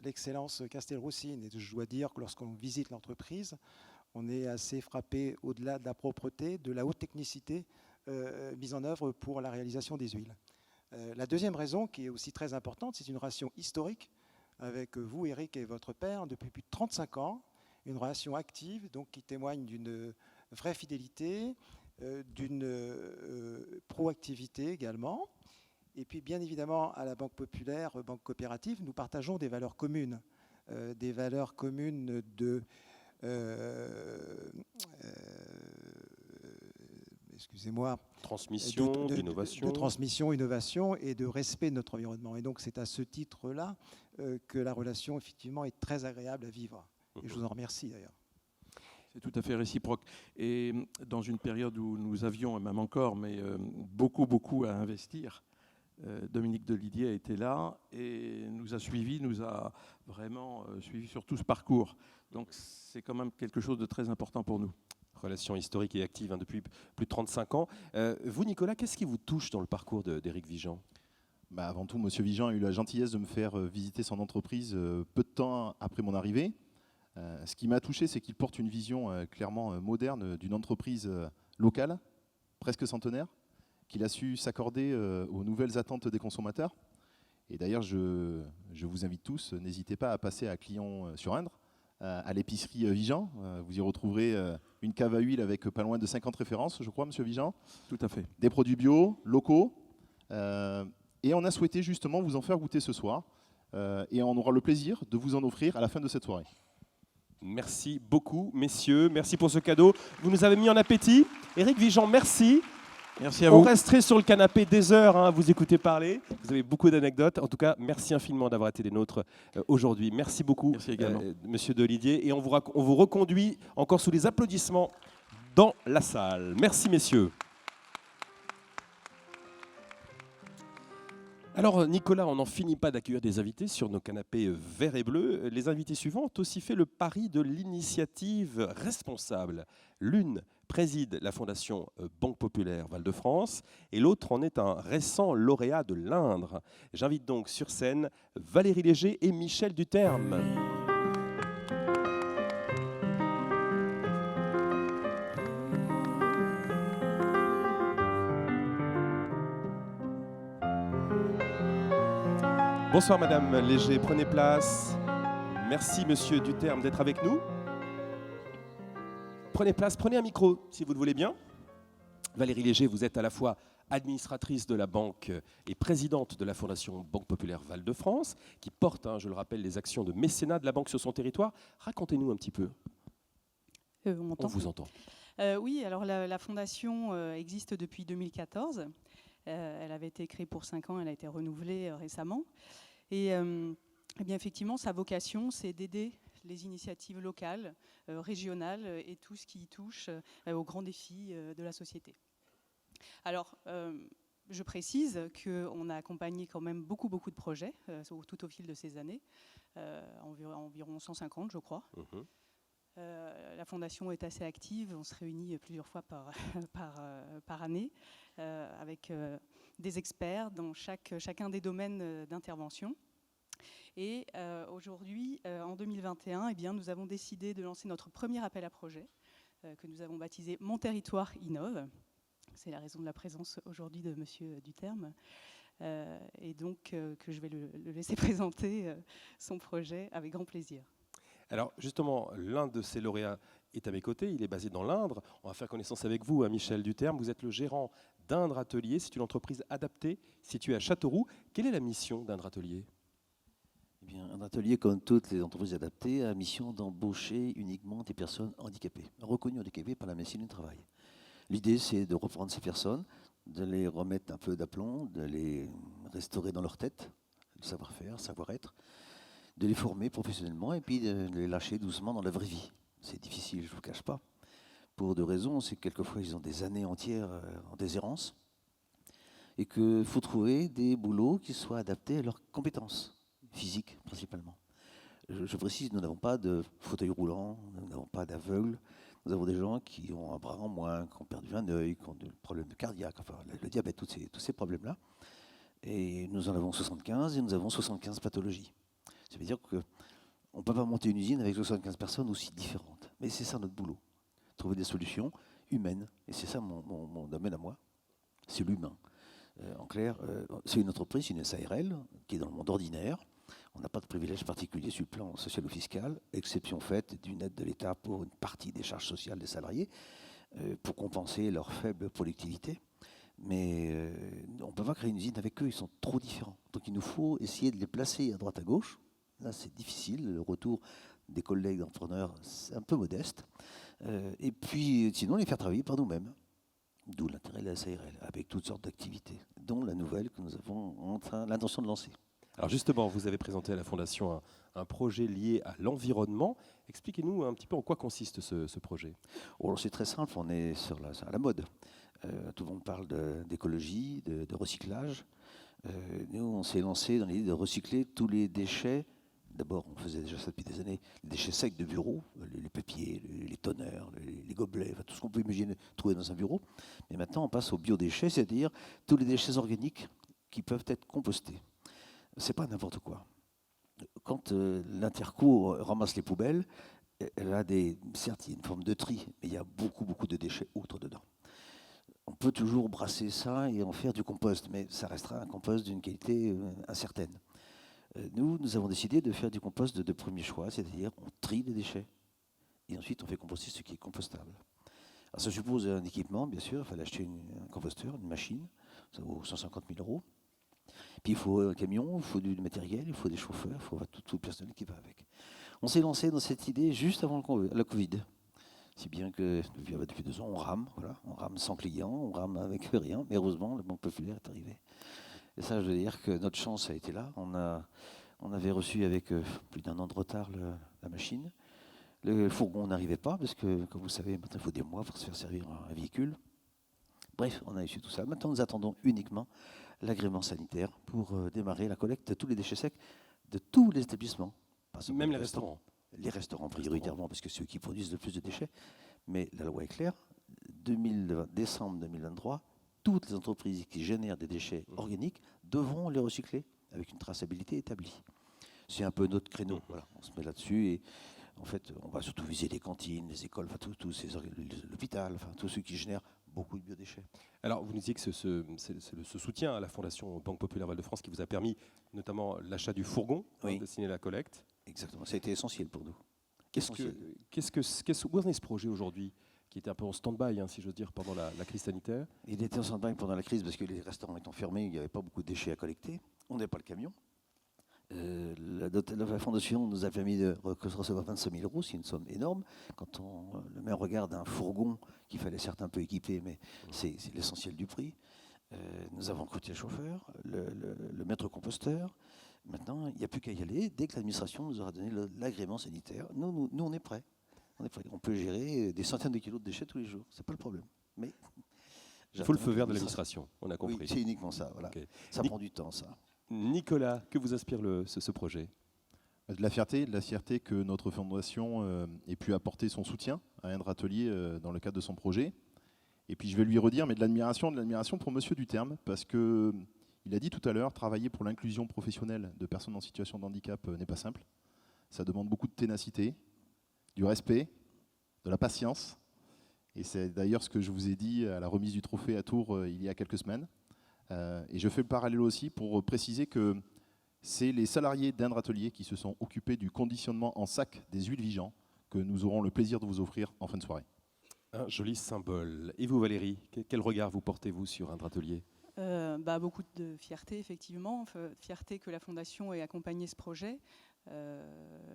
l'excellence castelroussine. Et je dois dire que lorsqu'on visite l'entreprise, on est assez frappé, au-delà de la propreté, de la haute technicité mise en œuvre pour la réalisation des huiles. La deuxième raison, qui est aussi très importante, c'est une relation historique avec vous, Éric, et votre père, depuis plus de 35 ans. Une relation active, donc, qui témoigne d'une vraie fidélité, d'une proactivité également. Et puis, bien évidemment, à la Banque Populaire, Banque Coopérative, nous partageons des valeurs communes de excusez-moi, transmission, d'innovation. De transmission, innovation et de respect de notre environnement. Et donc c'est à ce titre-là que la relation effectivement est très agréable à vivre. Et je vous en remercie d'ailleurs. C'est tout à fait réciproque. Et dans une période où nous avions, et même encore, mais beaucoup à investir, Dominique Delidier a été là et nous a suivis, nous a vraiment suivis sur tout ce parcours. Donc c'est quand même quelque chose de très important pour nous. Relation historique et active depuis plus de 35 ans. Vous, Nicolas, qu'est-ce qui vous touche dans le parcours d'Éric Vigeant? Avant tout, M. Vigeant a eu la gentillesse de me faire visiter son entreprise peu de temps après mon arrivée. Ce qui m'a touché, c'est qu'il porte une vision clairement moderne d'une entreprise locale, presque centenaire, qu'il a su s'accorder aux nouvelles attentes des consommateurs. Et d'ailleurs, je vous invite tous, n'hésitez pas à passer à Clion-sur-Indre, à l'épicerie Vigeant. Vous y retrouverez une cave à huile avec pas loin de 50 références, je crois, M. Vigeant. Tout à fait. Des produits bio, locaux. Et on a souhaité justement vous en faire goûter ce soir. Et on aura le plaisir de vous en offrir à la fin de cette soirée. Merci beaucoup, messieurs. Merci pour ce cadeau. Vous nous avez mis en appétit. Éric Vigeant, merci. Merci à vous. On resterait sur le canapé des heures à vous écouter parler. Vous avez beaucoup d'anecdotes. En tout cas, merci infiniment d'avoir été des nôtres aujourd'hui. Merci beaucoup, Monsieur Delidier. Et on vous reconduit encore sous les applaudissements dans la salle. Merci, messieurs. Alors, Nicolas, on n'en finit pas d'accueillir des invités sur nos canapés verts et bleus. Les invités suivants ont aussi fait le pari de l'initiative responsable. L'une préside la Fondation Banque Populaire Val-de-France et l'autre en est un récent lauréat de l'Indre. J'invite donc sur scène Valérie Léger et Michel Duterme. Bonsoir Madame Léger, prenez place. Merci Monsieur Duterme d'être avec nous. Prenez place, prenez un micro si vous le voulez bien. Valérie Léger, vous êtes à la fois administratrice de la banque et présidente de la Fondation Banque Populaire Val-de-France, qui porte, je le rappelle, les actions de mécénat de la banque sur son territoire. Racontez-nous un petit peu. On vous entend. Oui, alors la Fondation existe depuis 2014. Elle avait été créée pour 5 ans, elle a été renouvelée récemment. Et eh bien, effectivement, sa vocation, c'est d'aider les initiatives locales, régionales et tout ce qui touche aux grands défis de la société. Alors, je précise qu'on a accompagné quand même beaucoup de projets tout au fil de ces années, environ 150, je crois. La Fondation est assez active, on se réunit plusieurs fois par année avec des experts dans chacun des domaines d'intervention. Et aujourd'hui, en 2021, eh bien, nous avons décidé de lancer notre premier appel à projet que nous avons baptisé Mon territoire innove. C'est la raison de la présence aujourd'hui de Monsieur Duterme. Et donc que je vais le laisser présenter son projet avec grand plaisir. Alors justement, l'un de ces lauréats est à mes côtés, il est basé dans l'Indre. On va faire connaissance avec vous, hein, Michel Duterme. Vous êtes le gérant d'Indre Atelier. C'est une entreprise adaptée située à Châteauroux. Quelle est la mission d'Indre Atelier ? Eh bien, un atelier, comme toutes les entreprises adaptées, a la mission d'embaucher uniquement des personnes handicapées, reconnues handicapées par la médecine du travail. L'idée, c'est de reprendre ces personnes, de les remettre un peu d'aplomb, de les restaurer dans leur tête, le savoir-faire, savoir-être, de les former professionnellement et puis de les lâcher doucement dans la vraie vie. C'est difficile, je ne vous cache pas. Pour deux raisons, c'est que quelquefois ils ont des années entières en déshérence et qu'il faut trouver des boulots qui soient adaptés à leurs compétences physiques principalement. Je précise, nous n'avons pas de fauteuil roulant, nous n'avons pas d'aveugles, nous avons des gens qui ont un bras en moins, qui ont perdu un œil, qui ont des problèmes cardiaques, enfin le diabète, tous ces problèmes-là. Et nous en avons 75 et nous avons 75 pathologies. Ça veut dire qu'on ne peut pas monter une usine avec 75 personnes aussi différentes. Mais c'est ça notre boulot, trouver des solutions humaines. Et c'est ça mon domaine à moi, c'est l'humain. En clair, c'est une entreprise, une SARL, qui est dans le monde ordinaire. On n'a pas de privilège particulier sur le plan social ou fiscal, exception faite d'une aide de l'État pour une partie des charges sociales des salariés, pour compenser leur faible productivité. Mais on ne peut pas créer une usine avec eux, ils sont trop différents. Donc il nous faut essayer de les placer à droite à gauche. Là, c'est difficile, le retour des collègues d'entrepreneurs, c'est un peu modeste. Et puis, sinon, les faire travailler par nous-mêmes. D'où l'intérêt de la SARL, avec toutes sortes d'activités, dont la nouvelle que nous avons l'intention de lancer. Alors justement, vous avez présenté à la Fondation un projet lié à l'environnement. Expliquez-nous un petit peu en quoi consiste ce projet. Oh, c'est très simple, on est à la mode. Tout le monde parle d'écologie, de recyclage. Nous, on s'est lancé dans l'idée de recycler tous les déchets. D'abord, on faisait déjà ça depuis des années, les déchets secs de bureau, les papiers, les tonneurs, les gobelets, enfin, tout ce qu'on peut imaginer trouver dans un bureau. Mais maintenant, on passe aux biodéchets, c'est-à-dire tous les déchets organiques qui peuvent être compostés. C'est pas n'importe quoi. Quand l'Interco ramasse les poubelles, elle a certes, il y a une forme de tri, mais il y a beaucoup de déchets autres dedans. On peut toujours brasser ça et en faire du compost, mais ça restera un compost d'une qualité incertaine. Nous avons décidé de faire du compost de premier choix, c'est-à-dire on trie les déchets et ensuite on fait composter ce qui est compostable. Alors ça suppose un équipement, bien sûr, il fallait acheter un composteur, une machine, ça vaut 150 000 €. Puis il faut un camion, il faut du matériel, il faut des chauffeurs, il faut tout le personnel qui va avec. On s'est lancé dans cette idée juste avant la Covid. Si bien que depuis 2 ans, on rame sans clients, on rame avec rien, mais heureusement, la Banque Populaire est arrivée. Et ça, je veux dire que notre chance a été là. On avait reçu avec plus d'1 an de retard la machine. Le fourgon n'arrivait pas, parce que, comme vous savez, maintenant, il faut des mois pour se faire servir un véhicule. Bref, on a reçu tout ça. Maintenant, nous attendons uniquement l'agrément sanitaire pour démarrer la collecte de tous les déchets secs de tous les établissements. Même les restaurants. Les restaurants prioritairement, parce que c'est eux qui produisent le plus de déchets. Mais la loi est claire, décembre 2023, toutes les entreprises qui génèrent des déchets organiques devront les recycler avec une traçabilité établie. C'est un peu notre créneau. Voilà, on se met là-dessus et en fait, on va surtout viser les cantines, les écoles, enfin, l'hôpital, enfin, tous ceux qui génèrent beaucoup de biodéchets. Alors, vous nous disiez que ce soutien à la Fondation Banque Populaire Val-de-France qui vous a permis notamment l'achat du fourgon, oui, destiné à la collecte. Exactement, ça a été essentiel pour nous. Où en est ce projet aujourd'hui, qui était un peu en stand-by, si j'ose dire, pendant la crise sanitaire? Il était en stand-by pendant la crise parce que les restaurants étant fermés, il n'y avait pas beaucoup de déchets à collecter. On n'avait pas le camion. La Fondation nous a permis de recevoir 25 000 €, c'est une somme énorme. Quand le maire regarde un fourgon qu'il fallait certes un peu équiper, mais c'est l'essentiel du prix. Nous avons recruté le chauffeur, le maître composteur. Maintenant, il n'y a plus qu'à y aller. Dès que l'administration nous aura donné l'agrément sanitaire, nous, on est prêts. On peut gérer des centaines de kilos de déchets tous les jours. C'est pas le problème. Mais il faut le feu vert de l'administration, on a compris. Oui, c'est uniquement ça. Voilà. Okay. Ça prend du temps, ça. Nicolas, que vous inspire ce projet? De la fierté que notre fondation ait pu apporter son soutien à Indre Atelier dans le cadre de son projet. Et puis je vais lui redire, mais de l'admiration pour Monsieur Duterme, parce que il a dit tout à l'heure, travailler pour l'inclusion professionnelle de personnes en situation de handicap n'est pas simple. Ça demande beaucoup de ténacité, du respect, de la patience. Et c'est d'ailleurs ce que je vous ai dit à la remise du trophée à Tours il y a quelques semaines. Et je fais le parallèle aussi pour préciser que C'est les salariés d'Indre Atelier qui se sont occupés du conditionnement en sac des huiles Vigan que nous aurons le plaisir de vous offrir en fin de soirée. Un joli symbole. Et vous Valérie, quel regard vous portez-vous sur Indre Atelier ? Beaucoup de fierté, effectivement. Fierté que la Fondation ait accompagné ce projet.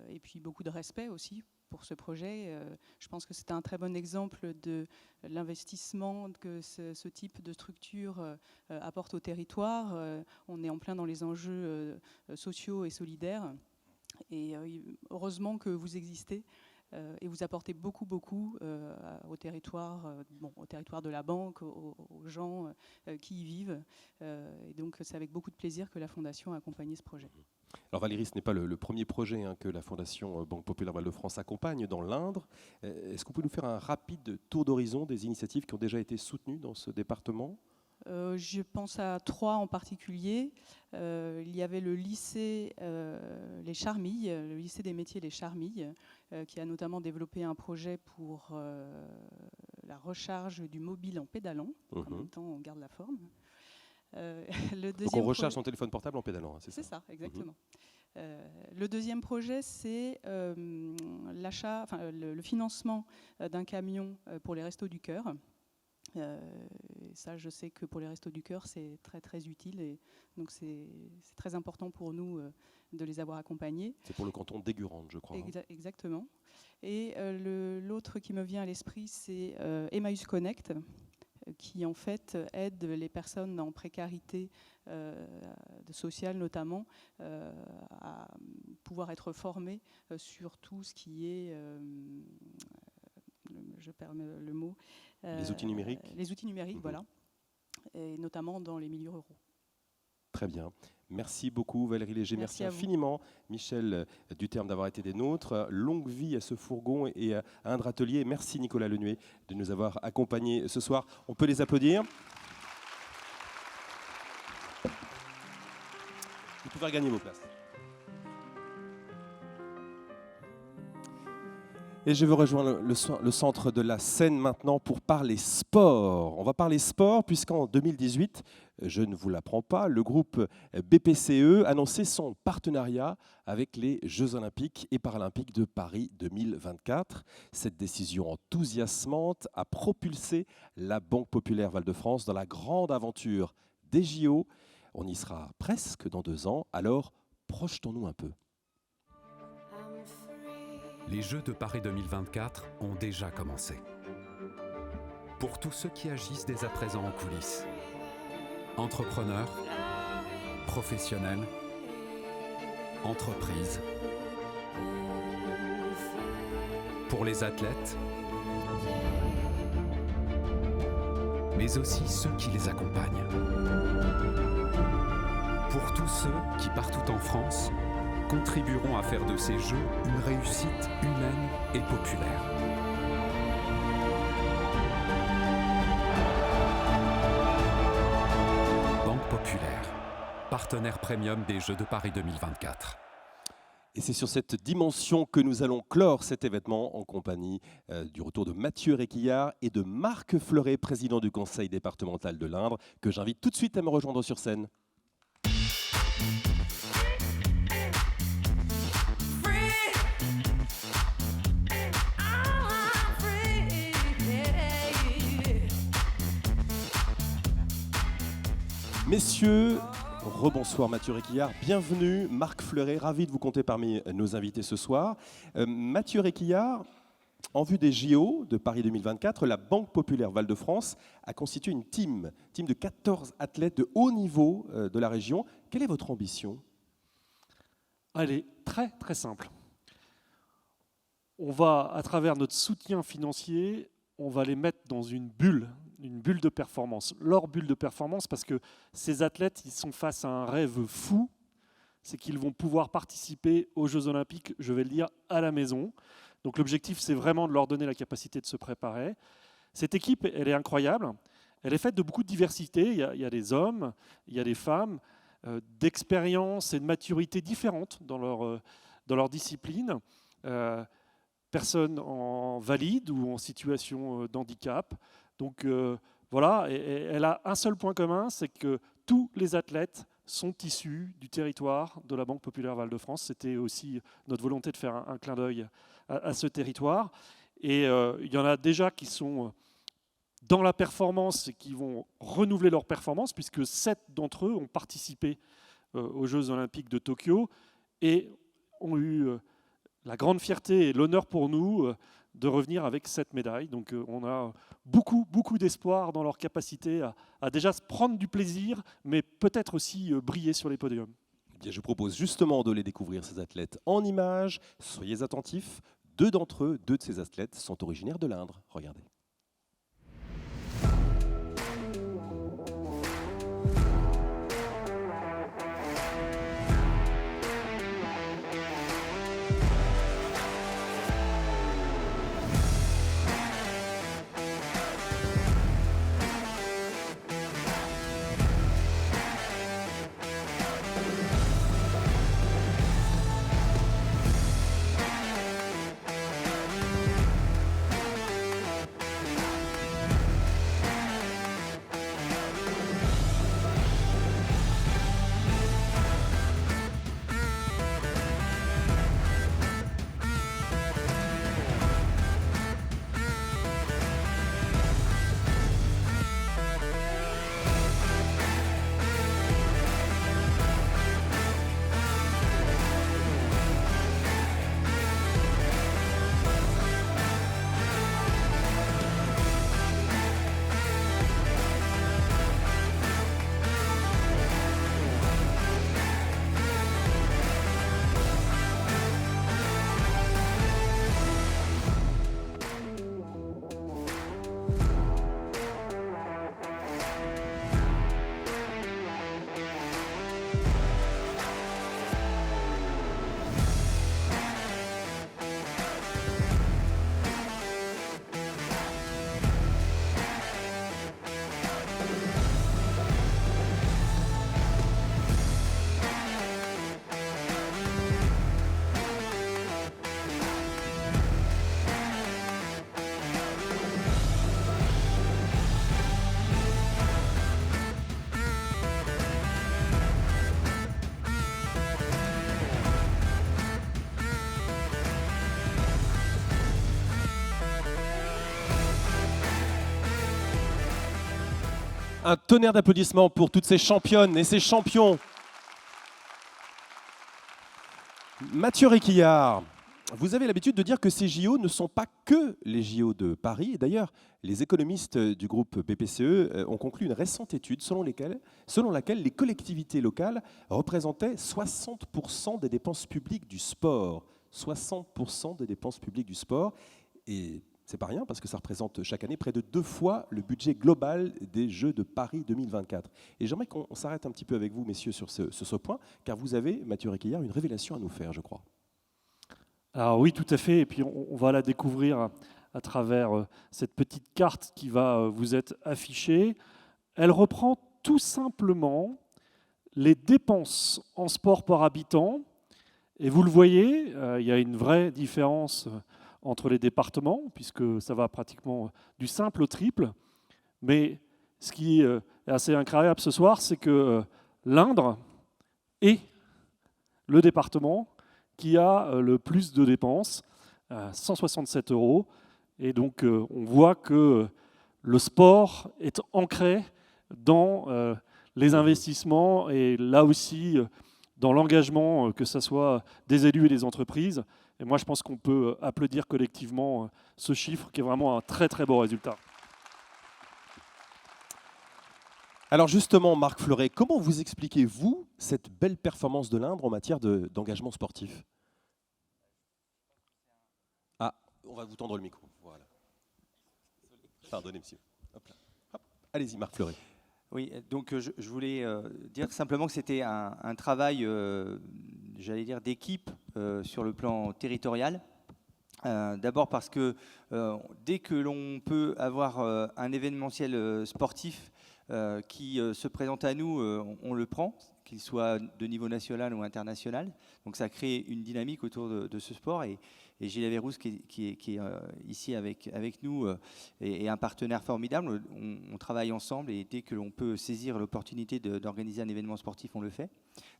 Et puis beaucoup de respect aussi pour ce projet. Je pense que c'est un très bon exemple de l'investissement que ce type de structure apporte au territoire. On est en plein dans les enjeux sociaux et solidaires. Et heureusement que vous existez. Et vous apportez beaucoup au territoire de la banque, aux gens qui y vivent. Et donc c'est avec beaucoup de plaisir que la Fondation a accompagné ce projet. Alors Valérie, ce n'est pas le premier projet que la Fondation Banque Populaire Val-de-France accompagne dans l'Indre. Est-ce que vous pouvez nous faire un rapide tour d'horizon des initiatives qui ont déjà été soutenues dans ce département ? Je pense à 3 en particulier. Il y avait le lycée Les Charmilles, le lycée des métiers Les Charmilles, qui a notamment développé un projet pour la recharge du mobile en pédalant. En même temps, on garde la forme. Donc on recharge son téléphone portable en pédalant, c'est ça ? C'est ça, exactement. Le deuxième projet, c'est l'achat, le financement d'un camion pour les Restos du Cœur. Ça, je sais que pour les Restos du Cœur, c'est très très utile et donc c'est très important pour nous de les avoir accompagnés. C'est pour le canton d'Aigurande, je crois. Exactement. Et l'autre qui me vient à l'esprit, c'est Emmaüs Connect, qui en fait aide les personnes en précarité sociale notamment à pouvoir être formées sur tout ce qui est, je perds le mot, les outils numériques. Les outils numériques, voilà, et notamment dans les milieux ruraux. Très bien. Merci beaucoup Valérie Léger, merci infiniment Michel Duterme d'avoir été des nôtres. Longue vie à ce fourgon et à Indre Atelier. Merci Nicolas Lenuet de nous avoir accompagnés ce soir. On peut les applaudir. Vous pouvez regagner vos places. Et je veux rejoindre le centre de la scène maintenant pour parler sport. On va parler sport puisqu'en 2018, je ne vous l'apprends pas, le groupe BPCE annonçait son partenariat avec les Jeux Olympiques et Paralympiques de Paris 2024. Cette décision enthousiasmante a propulsé la Banque Populaire Val-de-France dans la grande aventure des JO. On y sera presque dans 2 ans, alors projetons-nous un peu. Les Jeux de Paris 2024 ont déjà commencé. Pour tous ceux qui agissent dès à présent en coulisses, entrepreneurs, professionnels, entreprises, pour les athlètes, mais aussi ceux qui les accompagnent. Pour tous ceux qui, partout en France, contribueront à faire de ces Jeux une réussite humaine et populaire. Banque Populaire, partenaire premium des Jeux de Paris 2024. Et c'est sur cette dimension que nous allons clore cet événement en compagnie du retour de Mathieu Réquillart et de Marc Fleuret, président du conseil départemental de l'Indre, que j'invite tout de suite à me rejoindre sur scène. Messieurs, rebonsoir Mathieu Réquillart, bienvenue Marc Fleuret, ravi de vous compter parmi nos invités ce soir. Mathieu Réquillart, en vue des JO de Paris 2024, la Banque Populaire Val-de-France a constitué une team de 14 athlètes de haut niveau de la région. Quelle est votre ambition ? Elle est très très simple. On va, à travers notre soutien financier, on va les mettre dans une bulle de performance, leur bulle de performance, parce que ces athlètes, ils sont face à un rêve fou, c'est qu'ils vont pouvoir participer aux Jeux Olympiques, je vais le dire, à la maison. Donc l'objectif, c'est vraiment de leur donner la capacité de se préparer. Cette équipe, elle est incroyable, elle est faite de beaucoup de diversité, il y a des hommes, il y a des femmes, d'expérience et de maturité différentes dans leur discipline. Personnes en valide ou en situation d'handicap. Donc voilà, et elle a un seul point commun, c'est que tous les athlètes sont issus du territoire de la Banque Populaire Val-de-France. C'était aussi notre volonté de faire un clin d'œil à ce territoire. Et il y en a déjà qui sont dans la performance et qui vont renouveler leur performance, puisque 7 d'entre eux ont participé aux Jeux Olympiques de Tokyo et ont eu la grande fierté et l'honneur pour nous de revenir avec 7 médailles. Donc on a beaucoup d'espoir dans leur capacité à déjà se prendre du plaisir, mais peut-être aussi briller sur les podiums. Eh bien, je propose justement de les découvrir, ces athlètes, en images. Soyez attentifs. 2 d'entre eux, 2 de ces athlètes, sont originaires de l'Indre. Regardez. Un tonnerre d'applaudissements pour toutes ces championnes et ces champions. Mathieu Réquillart, vous avez l'habitude de dire que ces JO ne sont pas que les JO de Paris. Et d'ailleurs, les économistes du groupe BPCE ont conclu une récente étude selon laquelle les collectivités locales représentaient 60% des dépenses publiques du sport. 60% des dépenses publiques du sport. Et c'est pas rien parce que ça représente chaque année près de 2 fois le budget global des Jeux de Paris 2024. Et j'aimerais qu'on s'arrête un petit peu avec vous, messieurs, sur ce point, car vous avez, Mathieu Réquillart, une révélation à nous faire, je crois. Alors oui, tout à fait. Et puis on va la découvrir à travers cette petite carte qui va vous être affichée. Elle reprend tout simplement les dépenses en sport par habitant. Et vous le voyez, il y a une vraie différence entre les départements, puisque ça va pratiquement du simple au triple. Mais ce qui est assez incroyable ce soir, c'est que l'Indre est le département qui a le plus de dépenses, 167 €. Et donc on voit que le sport est ancré dans les investissements et là aussi dans l'engagement, que ce soit des élus et des entreprises. Et moi, je pense qu'on peut applaudir collectivement ce chiffre qui est vraiment un très très beau résultat. Alors justement, Marc Fleuret, comment vous expliquez-vous cette belle performance de l'Indre en matière d'engagement sportif? Ah, on va vous tendre le micro. Voilà. Pardonnez, monsieur. Hop là. Hop. Allez-y, Marc Fleuret. Oui, donc je voulais dire simplement que c'était un travail, j'allais dire, d'équipe sur le plan territorial. D'abord parce que dès que l'on peut avoir un événementiel sportif qui se présente à nous, on le prend, qu'il soit de niveau national ou international. Donc ça crée une dynamique autour de ce sport. Et Et Gilles Averrousse, qui est ici avec nous, est un partenaire formidable. On travaille ensemble et dès que l'on peut saisir l'opportunité d'organiser un événement sportif, on le fait.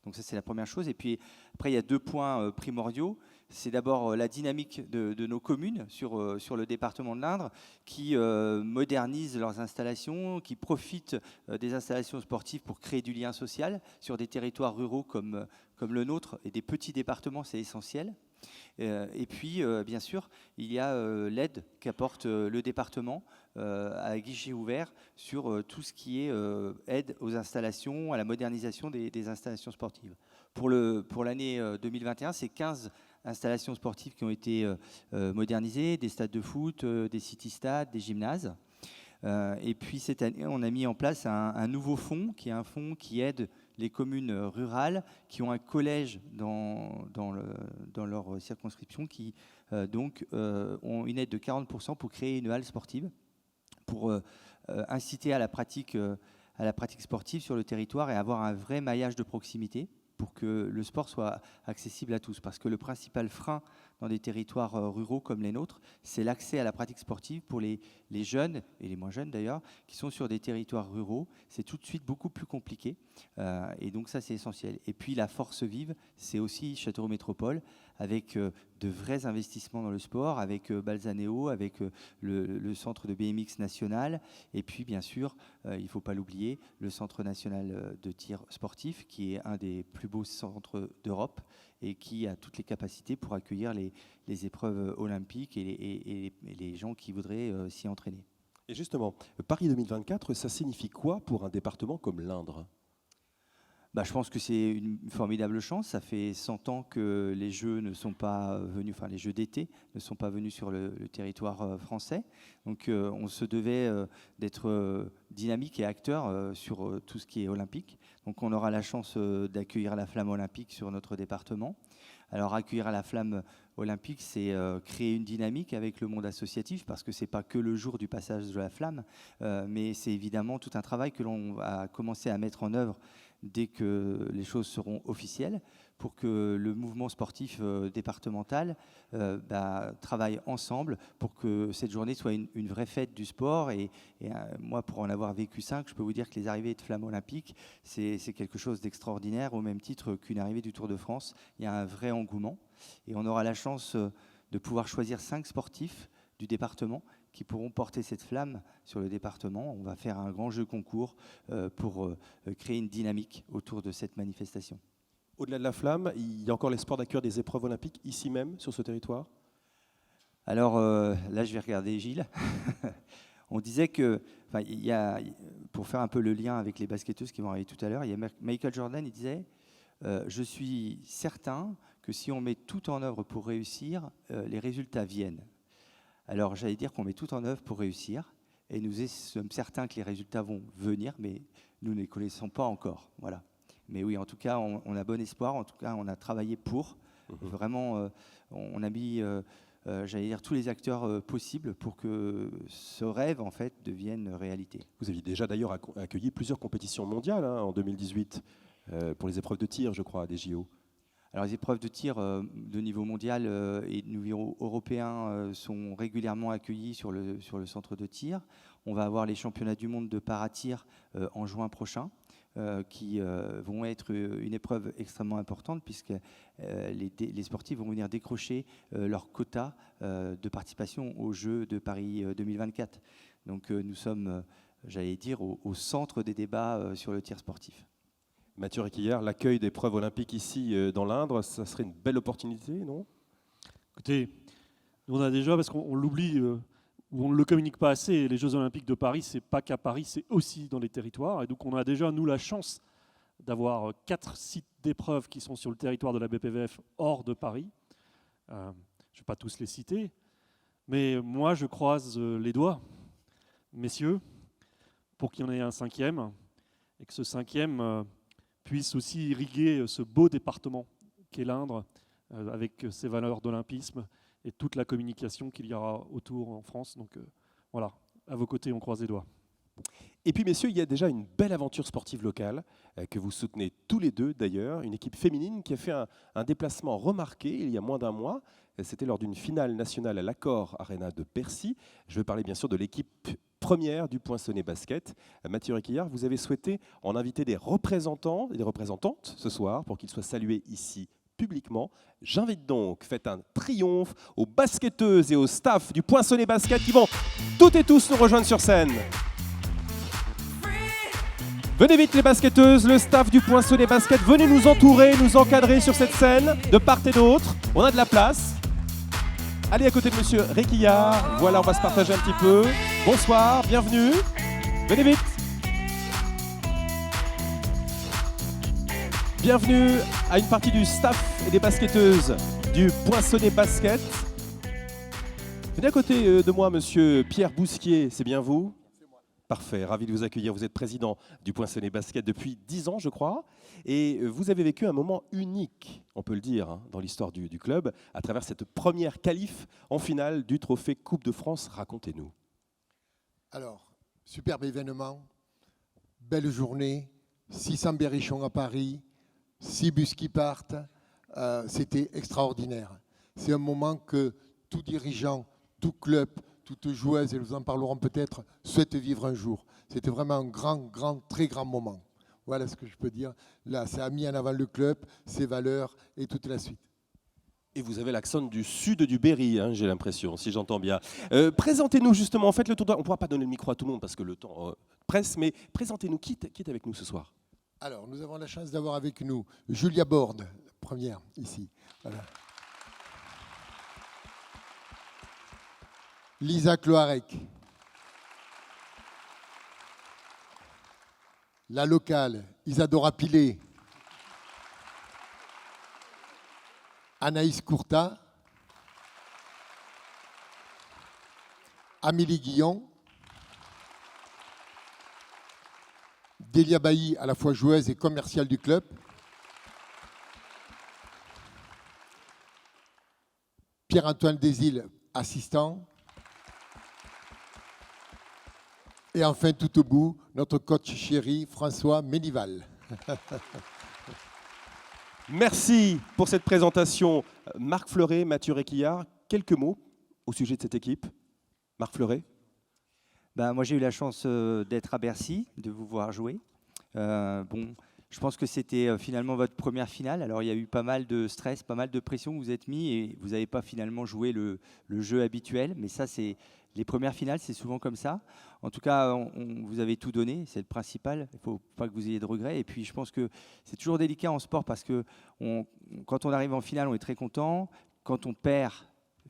Donc ça, c'est la première chose. Et puis après, il y a 2 points primordiaux. C'est d'abord la dynamique de nos communes sur le département de l'Indre, qui modernisent leurs installations, qui profitent des installations sportives pour créer du lien social sur des territoires ruraux comme le nôtre et des petits départements, c'est essentiel. Et puis, bien sûr, il y a l'aide qu'apporte le département à guichet ouvert sur tout ce qui est aide aux installations, à la modernisation des installations sportives. Pour l'année 2021, c'est 15 installations sportives qui ont été modernisées, des stades de foot, des city-stades, des gymnases. Et puis cette année, on a mis en place un nouveau fonds, qui est un fonds qui aide les communes rurales qui ont un collège dans leur circonscription, qui donc ont une aide de 40% pour créer une halle sportive, pour inciter à la pratique sportive sur le territoire et avoir un vrai maillage de proximité pour que le sport soit accessible à tous. Parce que le principal frein dans des territoires ruraux comme les nôtres, c'est l'accès à la pratique sportive pour les jeunes, et les moins jeunes d'ailleurs, qui sont sur des territoires ruraux. C'est tout de suite beaucoup plus compliqué. Et donc ça, c'est essentiel. Et puis la force vive, c'est aussi Châteauroux Métropole, avec de vrais investissements dans le sport, avec Balzaneo, avec le centre de BMX national, et puis bien sûr, il ne faut pas l'oublier, le centre national de tir sportif, qui est un des plus beaux centres d'Europe et qui a toutes les capacités pour accueillir les épreuves olympiques et les gens qui voudraient s'y entraîner. Et justement, Paris 2024, ça signifie quoi pour un département comme l'Indre ? Je pense que c'est une formidable chance. Ça fait 100 ans que les Jeux ne sont pas venus, enfin les Jeux d'été ne sont pas venus sur le territoire français. Donc on se devait d'être dynamique et acteur sur tout ce qui est olympique. Donc on aura la chance d'accueillir la flamme olympique sur notre département. Alors accueillir la flamme olympique, c'est créer une dynamique avec le monde associatif, parce que c'est pas que le jour du passage de la flamme, mais c'est évidemment tout un travail que l'on va commencer à mettre en œuvre dès que les choses seront officielles, pour que le mouvement sportif départemental travaille ensemble pour que cette journée soit une vraie fête du sport. Et moi, pour en avoir vécu 5, je peux vous dire que les arrivées de flammes olympiques, c'est quelque chose d'extraordinaire, au même titre qu'une arrivée du Tour de France. Il y a un vrai engouement. Et on aura la chance de pouvoir choisir 5 sportifs du département qui pourront porter cette flamme sur le département. On va faire un grand jeu concours pour créer une dynamique autour de cette manifestation. Au-delà de la flamme, il y a encore l'espoir d'accueillir des épreuves olympiques ici même, sur ce territoire ? Alors là, je vais regarder Gilles. On disait que, pour faire un peu le lien avec les basketteuses qui vont arriver tout à l'heure, il y a Michael Jordan, il disait je suis certain que si on met tout en œuvre pour réussir, les résultats viennent. Alors j'allais dire qu'on met tout en œuvre pour réussir, et nous sommes certains que les résultats vont venir, mais nous ne les connaissons pas encore. Voilà. Mais oui, en tout cas, on a bon espoir. En tout cas, on a travaillé pour. Vraiment, on a mis, j'allais dire, tous les acteurs possibles pour que ce rêve, en fait, devienne réalité. Vous aviez déjà d'ailleurs accueilli plusieurs compétitions mondiales en 2018 pour les épreuves de tir, je crois, des JO. Alors, les épreuves de tir de niveau mondial et de niveau européen sont régulièrement accueillies sur le centre de tir. On va avoir les championnats du monde de paratir en juin prochain, qui vont être une épreuve extrêmement importante, puisque les sportifs vont venir décrocher leur quota de participation aux Jeux de Paris 2024. Donc nous sommes, j'allais dire, au centre des débats sur le tir sportif. Mathieu Réquillard, l'accueil d'épreuves olympiques ici dans l'Indre, ça serait une belle opportunité, non ? Écoutez, nous on a déjà, parce qu'on l'oublie, ou on ne le communique pas assez, les Jeux Olympiques de Paris, c'est pas qu'à Paris, c'est aussi dans les territoires. Et donc on a déjà, nous, la chance d'avoir 4 sites d'épreuves qui sont sur le territoire de la BPVF hors de Paris. Je ne vais pas tous les citer, mais moi je croise les doigts, messieurs, pour qu'il y en ait un 5e, et que ce 5e puisse aussi irriguer ce beau département qu'est l'Indre, avec ses valeurs d'olympisme et toute la communication qu'il y aura autour en France. Donc voilà, à vos côtés, on croise les doigts. Et puis, messieurs, il y a déjà une belle aventure sportive locale que vous soutenez tous les deux, d'ailleurs. Une équipe féminine qui a fait un déplacement remarqué il y a moins d'un mois. C'était lors d'une finale nationale à l'Accor Arena de Bercy. Je veux parler bien sûr de l'équipe première du Poinçonnet Basket. Mathieu Réquillart, vous avez souhaité en inviter des représentants et des représentantes ce soir pour qu'ils soient salués ici publiquement. J'invite donc, faites un triomphe aux basketteuses et au staff du Poinçonnet Basket qui vont toutes et tous nous rejoindre sur scène. Venez vite les basketteuses, le staff du Poinçonnet Basket, venez nous entourer, nous encadrer sur cette scène, de part et d'autre. On a de la place. Allez à côté de Monsieur Réquillart. Voilà, on va se partager un petit peu. Bonsoir, bienvenue. Venez vite. Bienvenue à une partie du staff et des basketteuses du Poinçonnet Basket. Venez à côté de moi, Monsieur Pierre Bousquier, c'est bien vous ? Parfait, ravi de vous accueillir. Vous êtes président du Poinçonnet Basket depuis 10 ans, je crois. Et vous avez vécu un moment unique, on peut le dire, dans l'histoire du club, à travers cette première qualif en finale du trophée Coupe de France. Racontez-nous. Alors, superbe événement, belle journée, 600 berrichons à Paris, 6 bus qui partent. C'était extraordinaire. C'est un moment que tout dirigeant, tout club, toute joueuse, et nous en parlerons peut-être, souhaite vivre un jour. C'était vraiment un grand, très grand moment. Voilà ce que je peux dire. Là, ça a mis en avant le club, ses valeurs et toute la suite. Et vous avez l'accent du sud du Berry, hein, j'ai l'impression, si j'entends bien. Présentez-nous justement, faites le tour. On ne pourra pas donner le micro à tout le monde parce que le temps presse, mais présentez-nous, qui est avec nous ce soir? Alors, nous avons la chance d'avoir avec nous Julia Borde, première ici. Voilà. Lisa Cloarec. La locale, Isadora Pilet. Anaïs Courta. Amélie Guillon. Delia Bailly, à la fois joueuse et commerciale du club. Pierre-Antoine Desilles, assistant. Et enfin, tout au bout, notre coach chéri, François Ménival. Merci pour cette présentation. Marc Fleuret, Mathieu Réquillart, quelques mots au sujet de cette équipe. Marc Fleuret. Moi, j'ai eu la chance d'être à Bercy, de vous voir jouer. Je pense que c'était finalement votre première finale. Alors, il y a eu pas mal de stress, pas mal de pression que vous êtes mis et vous n'avez pas finalement joué le jeu habituel. Mais ça, c'est les premières finales, c'est souvent comme ça. En tout cas, vous avez tout donné, c'est le principal. Il ne faut pas que vous ayez de regrets. Et puis, je pense que c'est toujours délicat en sport parce que quand on arrive en finale, on est très content. Quand on perd,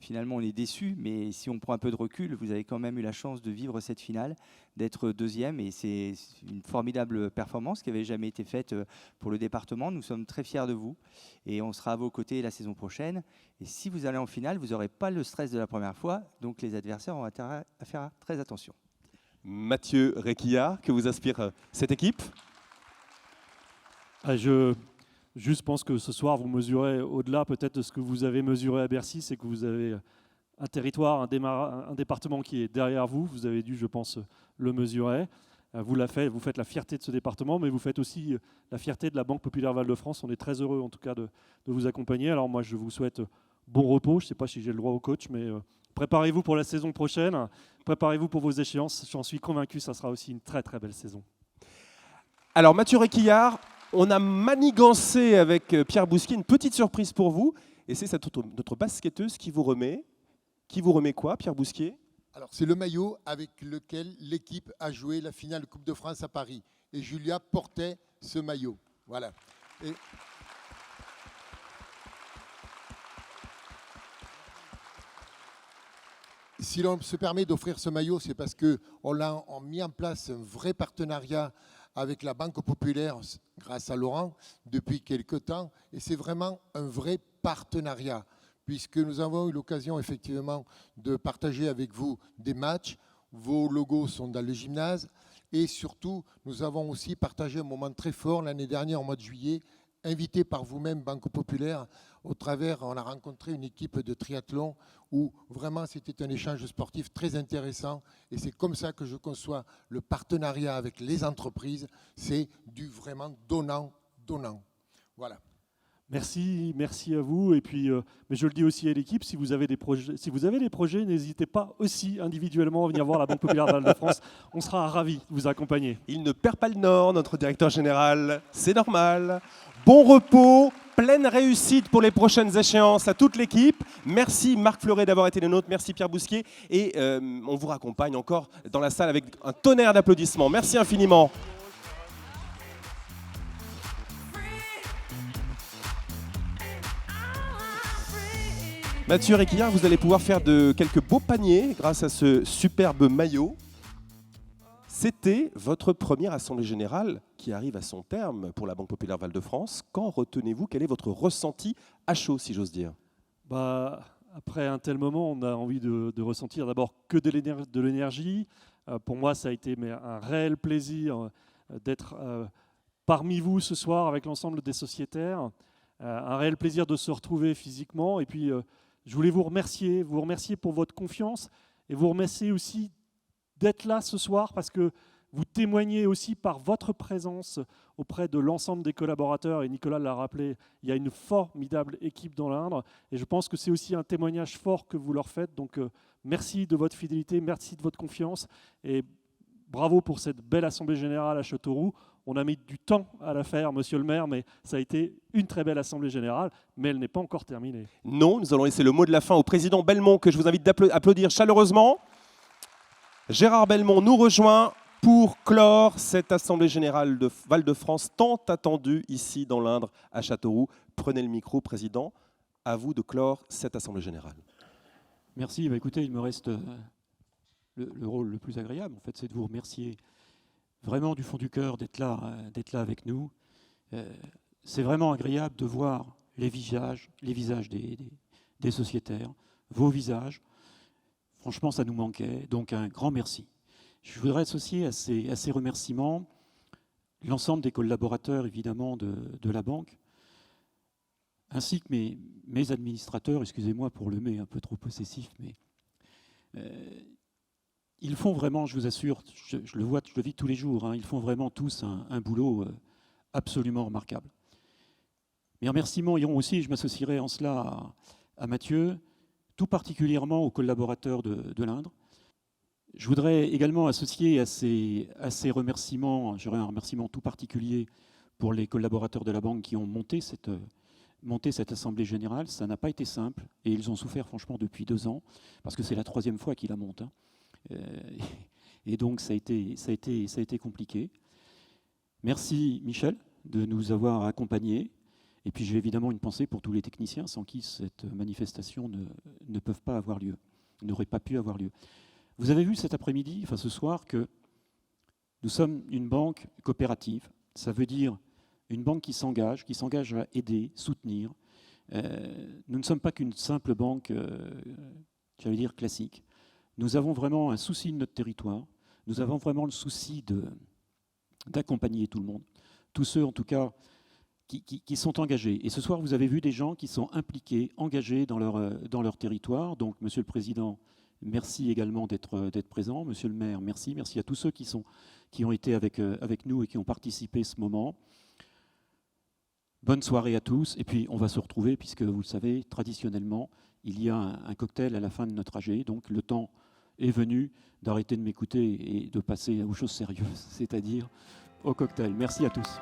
finalement, on est déçu. Mais si on prend un peu de recul, vous avez quand même eu la chance de vivre cette finale, d'être deuxième. Et c'est une formidable performance qui n'avait jamais été faite pour le département. Nous sommes très fiers de vous. Et on sera à vos côtés la saison prochaine. Et si vous allez en finale, vous n'aurez pas le stress de la première fois. Donc les adversaires ont intérêt à faire très attention. Mathieu Réquillart, que vous inspire cette équipe? Je pense que ce soir, vous mesurez au-delà peut-être de ce que vous avez mesuré à Bercy, c'est que vous avez un territoire, un département qui est derrière vous. Vous avez dû, je pense, le mesurer. Vous faites la fierté de ce département, mais vous faites aussi la fierté de la Banque Populaire Val-de-France. On est très heureux, en tout cas, de vous accompagner. Alors moi, je vous souhaite bon repos. Je ne sais pas si j'ai le droit au coach, mais préparez-vous pour la saison prochaine. Préparez-vous pour vos échéances. J'en suis convaincu, ça sera aussi une très, très belle saison. Alors, Mathieu Réquillart, on a manigancé avec Pierre Bousquier une petite surprise pour vous. Et c'est notre basketteuse qui vous remet. Qui vous remet quoi, Pierre Bousquier? Alors, c'est le maillot avec lequel l'équipe a joué la finale Coupe de France à Paris. Et Julia portait ce maillot. Voilà. Et si l'on se permet d'offrir ce maillot, c'est parce qu'on a mis en place un vrai partenariat avec la Banque Populaire, grâce à Laurent, depuis quelque temps. Et c'est vraiment un vrai partenariat, puisque nous avons eu l'occasion effectivement de partager avec vous des matchs. Vos logos sont dans le gymnase. Et surtout, nous avons aussi partagé un moment très fort l'année dernière, au mois de juillet, invité par vous-même, Banque Populaire. Au travers, on a rencontré une équipe de triathlon où vraiment c'était un échange sportif très intéressant. Et c'est comme ça que je conçois le partenariat avec les entreprises. C'est du vraiment donnant. Voilà. Merci à vous. Et puis, mais je le dis aussi à l'équipe, si vous avez des projets, n'hésitez pas aussi individuellement à venir voir la Banque Populaire Val-de-France. On sera ravis de vous accompagner. Il ne perd pas le nord, notre directeur général. C'est normal. Bon repos, pleine réussite pour les prochaines échéances à toute l'équipe. Merci Marc Fleuret d'avoir été le nôtre. Merci Pierre Bousquier. Et on vous raccompagne encore dans la salle avec un tonnerre d'applaudissements. Merci infiniment. Mathieu Réquillard, vous allez pouvoir faire de quelques beaux paniers grâce à ce superbe maillot. C'était votre première Assemblée Générale qui arrive à son terme pour la Banque Populaire Val-de-France. Qu'en retenez-vous? Quel est votre ressenti à chaud, si j'ose dire? Après un tel moment, on a envie de ressentir d'abord que de l'énergie. Pour moi, ça a été un réel plaisir d'être parmi vous ce soir avec l'ensemble des sociétaires. Un réel plaisir de se retrouver physiquement. Et puis, je voulais vous remercier pour votre confiance et vous remercier aussi d'être là ce soir parce que vous témoignez aussi par votre présence auprès de l'ensemble des collaborateurs. Et Nicolas l'a rappelé, il y a une formidable équipe dans l'Indre. Et je pense que c'est aussi un témoignage fort que vous leur faites. Donc, merci de votre fidélité, merci de votre confiance. Et bravo pour cette belle Assemblée Générale à Châteauroux. On a mis du temps à la faire, monsieur le maire, mais ça a été une très belle Assemblée Générale, mais elle n'est pas encore terminée. Non, nous allons laisser le mot de la fin au président Belmont, que je vous invite à applaudir chaleureusement. Gérard Belmont nous rejoint pour clore cette Assemblée Générale de Val-de-France, tant attendue ici dans l'Indre, à Châteauroux. Prenez le micro, président. À vous de clore cette Assemblée Générale. Merci. Écoutez, il me reste le rôle le plus agréable, en fait, c'est de vous remercier vraiment du fond du cœur d'être là avec nous. C'est vraiment agréable de voir les visages des sociétaires, vos visages. Franchement, ça nous manquait, donc un grand merci. Je voudrais associer à ces remerciements l'ensemble des collaborateurs, évidemment, de la banque, ainsi que mes administrateurs, excusez-moi pour le mais un peu trop possessif, mais ils font vraiment, je vous assure, je le vis tous les jours, hein, ils font vraiment tous un boulot absolument remarquable. Mes remerciements iront aussi, je m'associerai en cela à Mathieu, tout particulièrement aux collaborateurs de l'Indre. Je voudrais également associer à ces remerciements, j'aurais un remerciement tout particulier pour les collaborateurs de la banque qui ont monté cette Assemblée Générale. Ça n'a pas été simple et ils ont souffert franchement depuis 2 ans, parce que c'est la 3e fois qu'ils la montent. Hein. Et donc ça a été compliqué. Merci Michel de nous avoir accompagnés. Et puis j'ai évidemment une pensée pour tous les techniciens sans qui cette manifestation n'aurait pas pu avoir lieu. Vous avez vu cet après-midi, enfin ce soir, que nous sommes une banque coopérative. Ça veut dire une banque qui s'engage à aider, soutenir. Nous ne sommes pas qu'une simple banque, j'allais dire classique. Nous avons vraiment un souci de notre territoire. Nous avons vraiment le souci d'accompagner tout le monde. Tous ceux, en tout cas, qui sont engagés. Et ce soir, vous avez vu des gens qui sont impliqués, engagés dans leur territoire. Donc, Monsieur le Président, merci également d'être présent. Monsieur le maire, merci. Merci à tous ceux qui ont été avec nous et qui ont participé à ce moment. Bonne soirée à tous. Et puis, on va se retrouver, puisque vous le savez, traditionnellement, il y a un cocktail à la fin de notre AG. Donc, le temps est venu d'arrêter de m'écouter et de passer aux choses sérieuses, c'est-à-dire au cocktail. Merci à tous.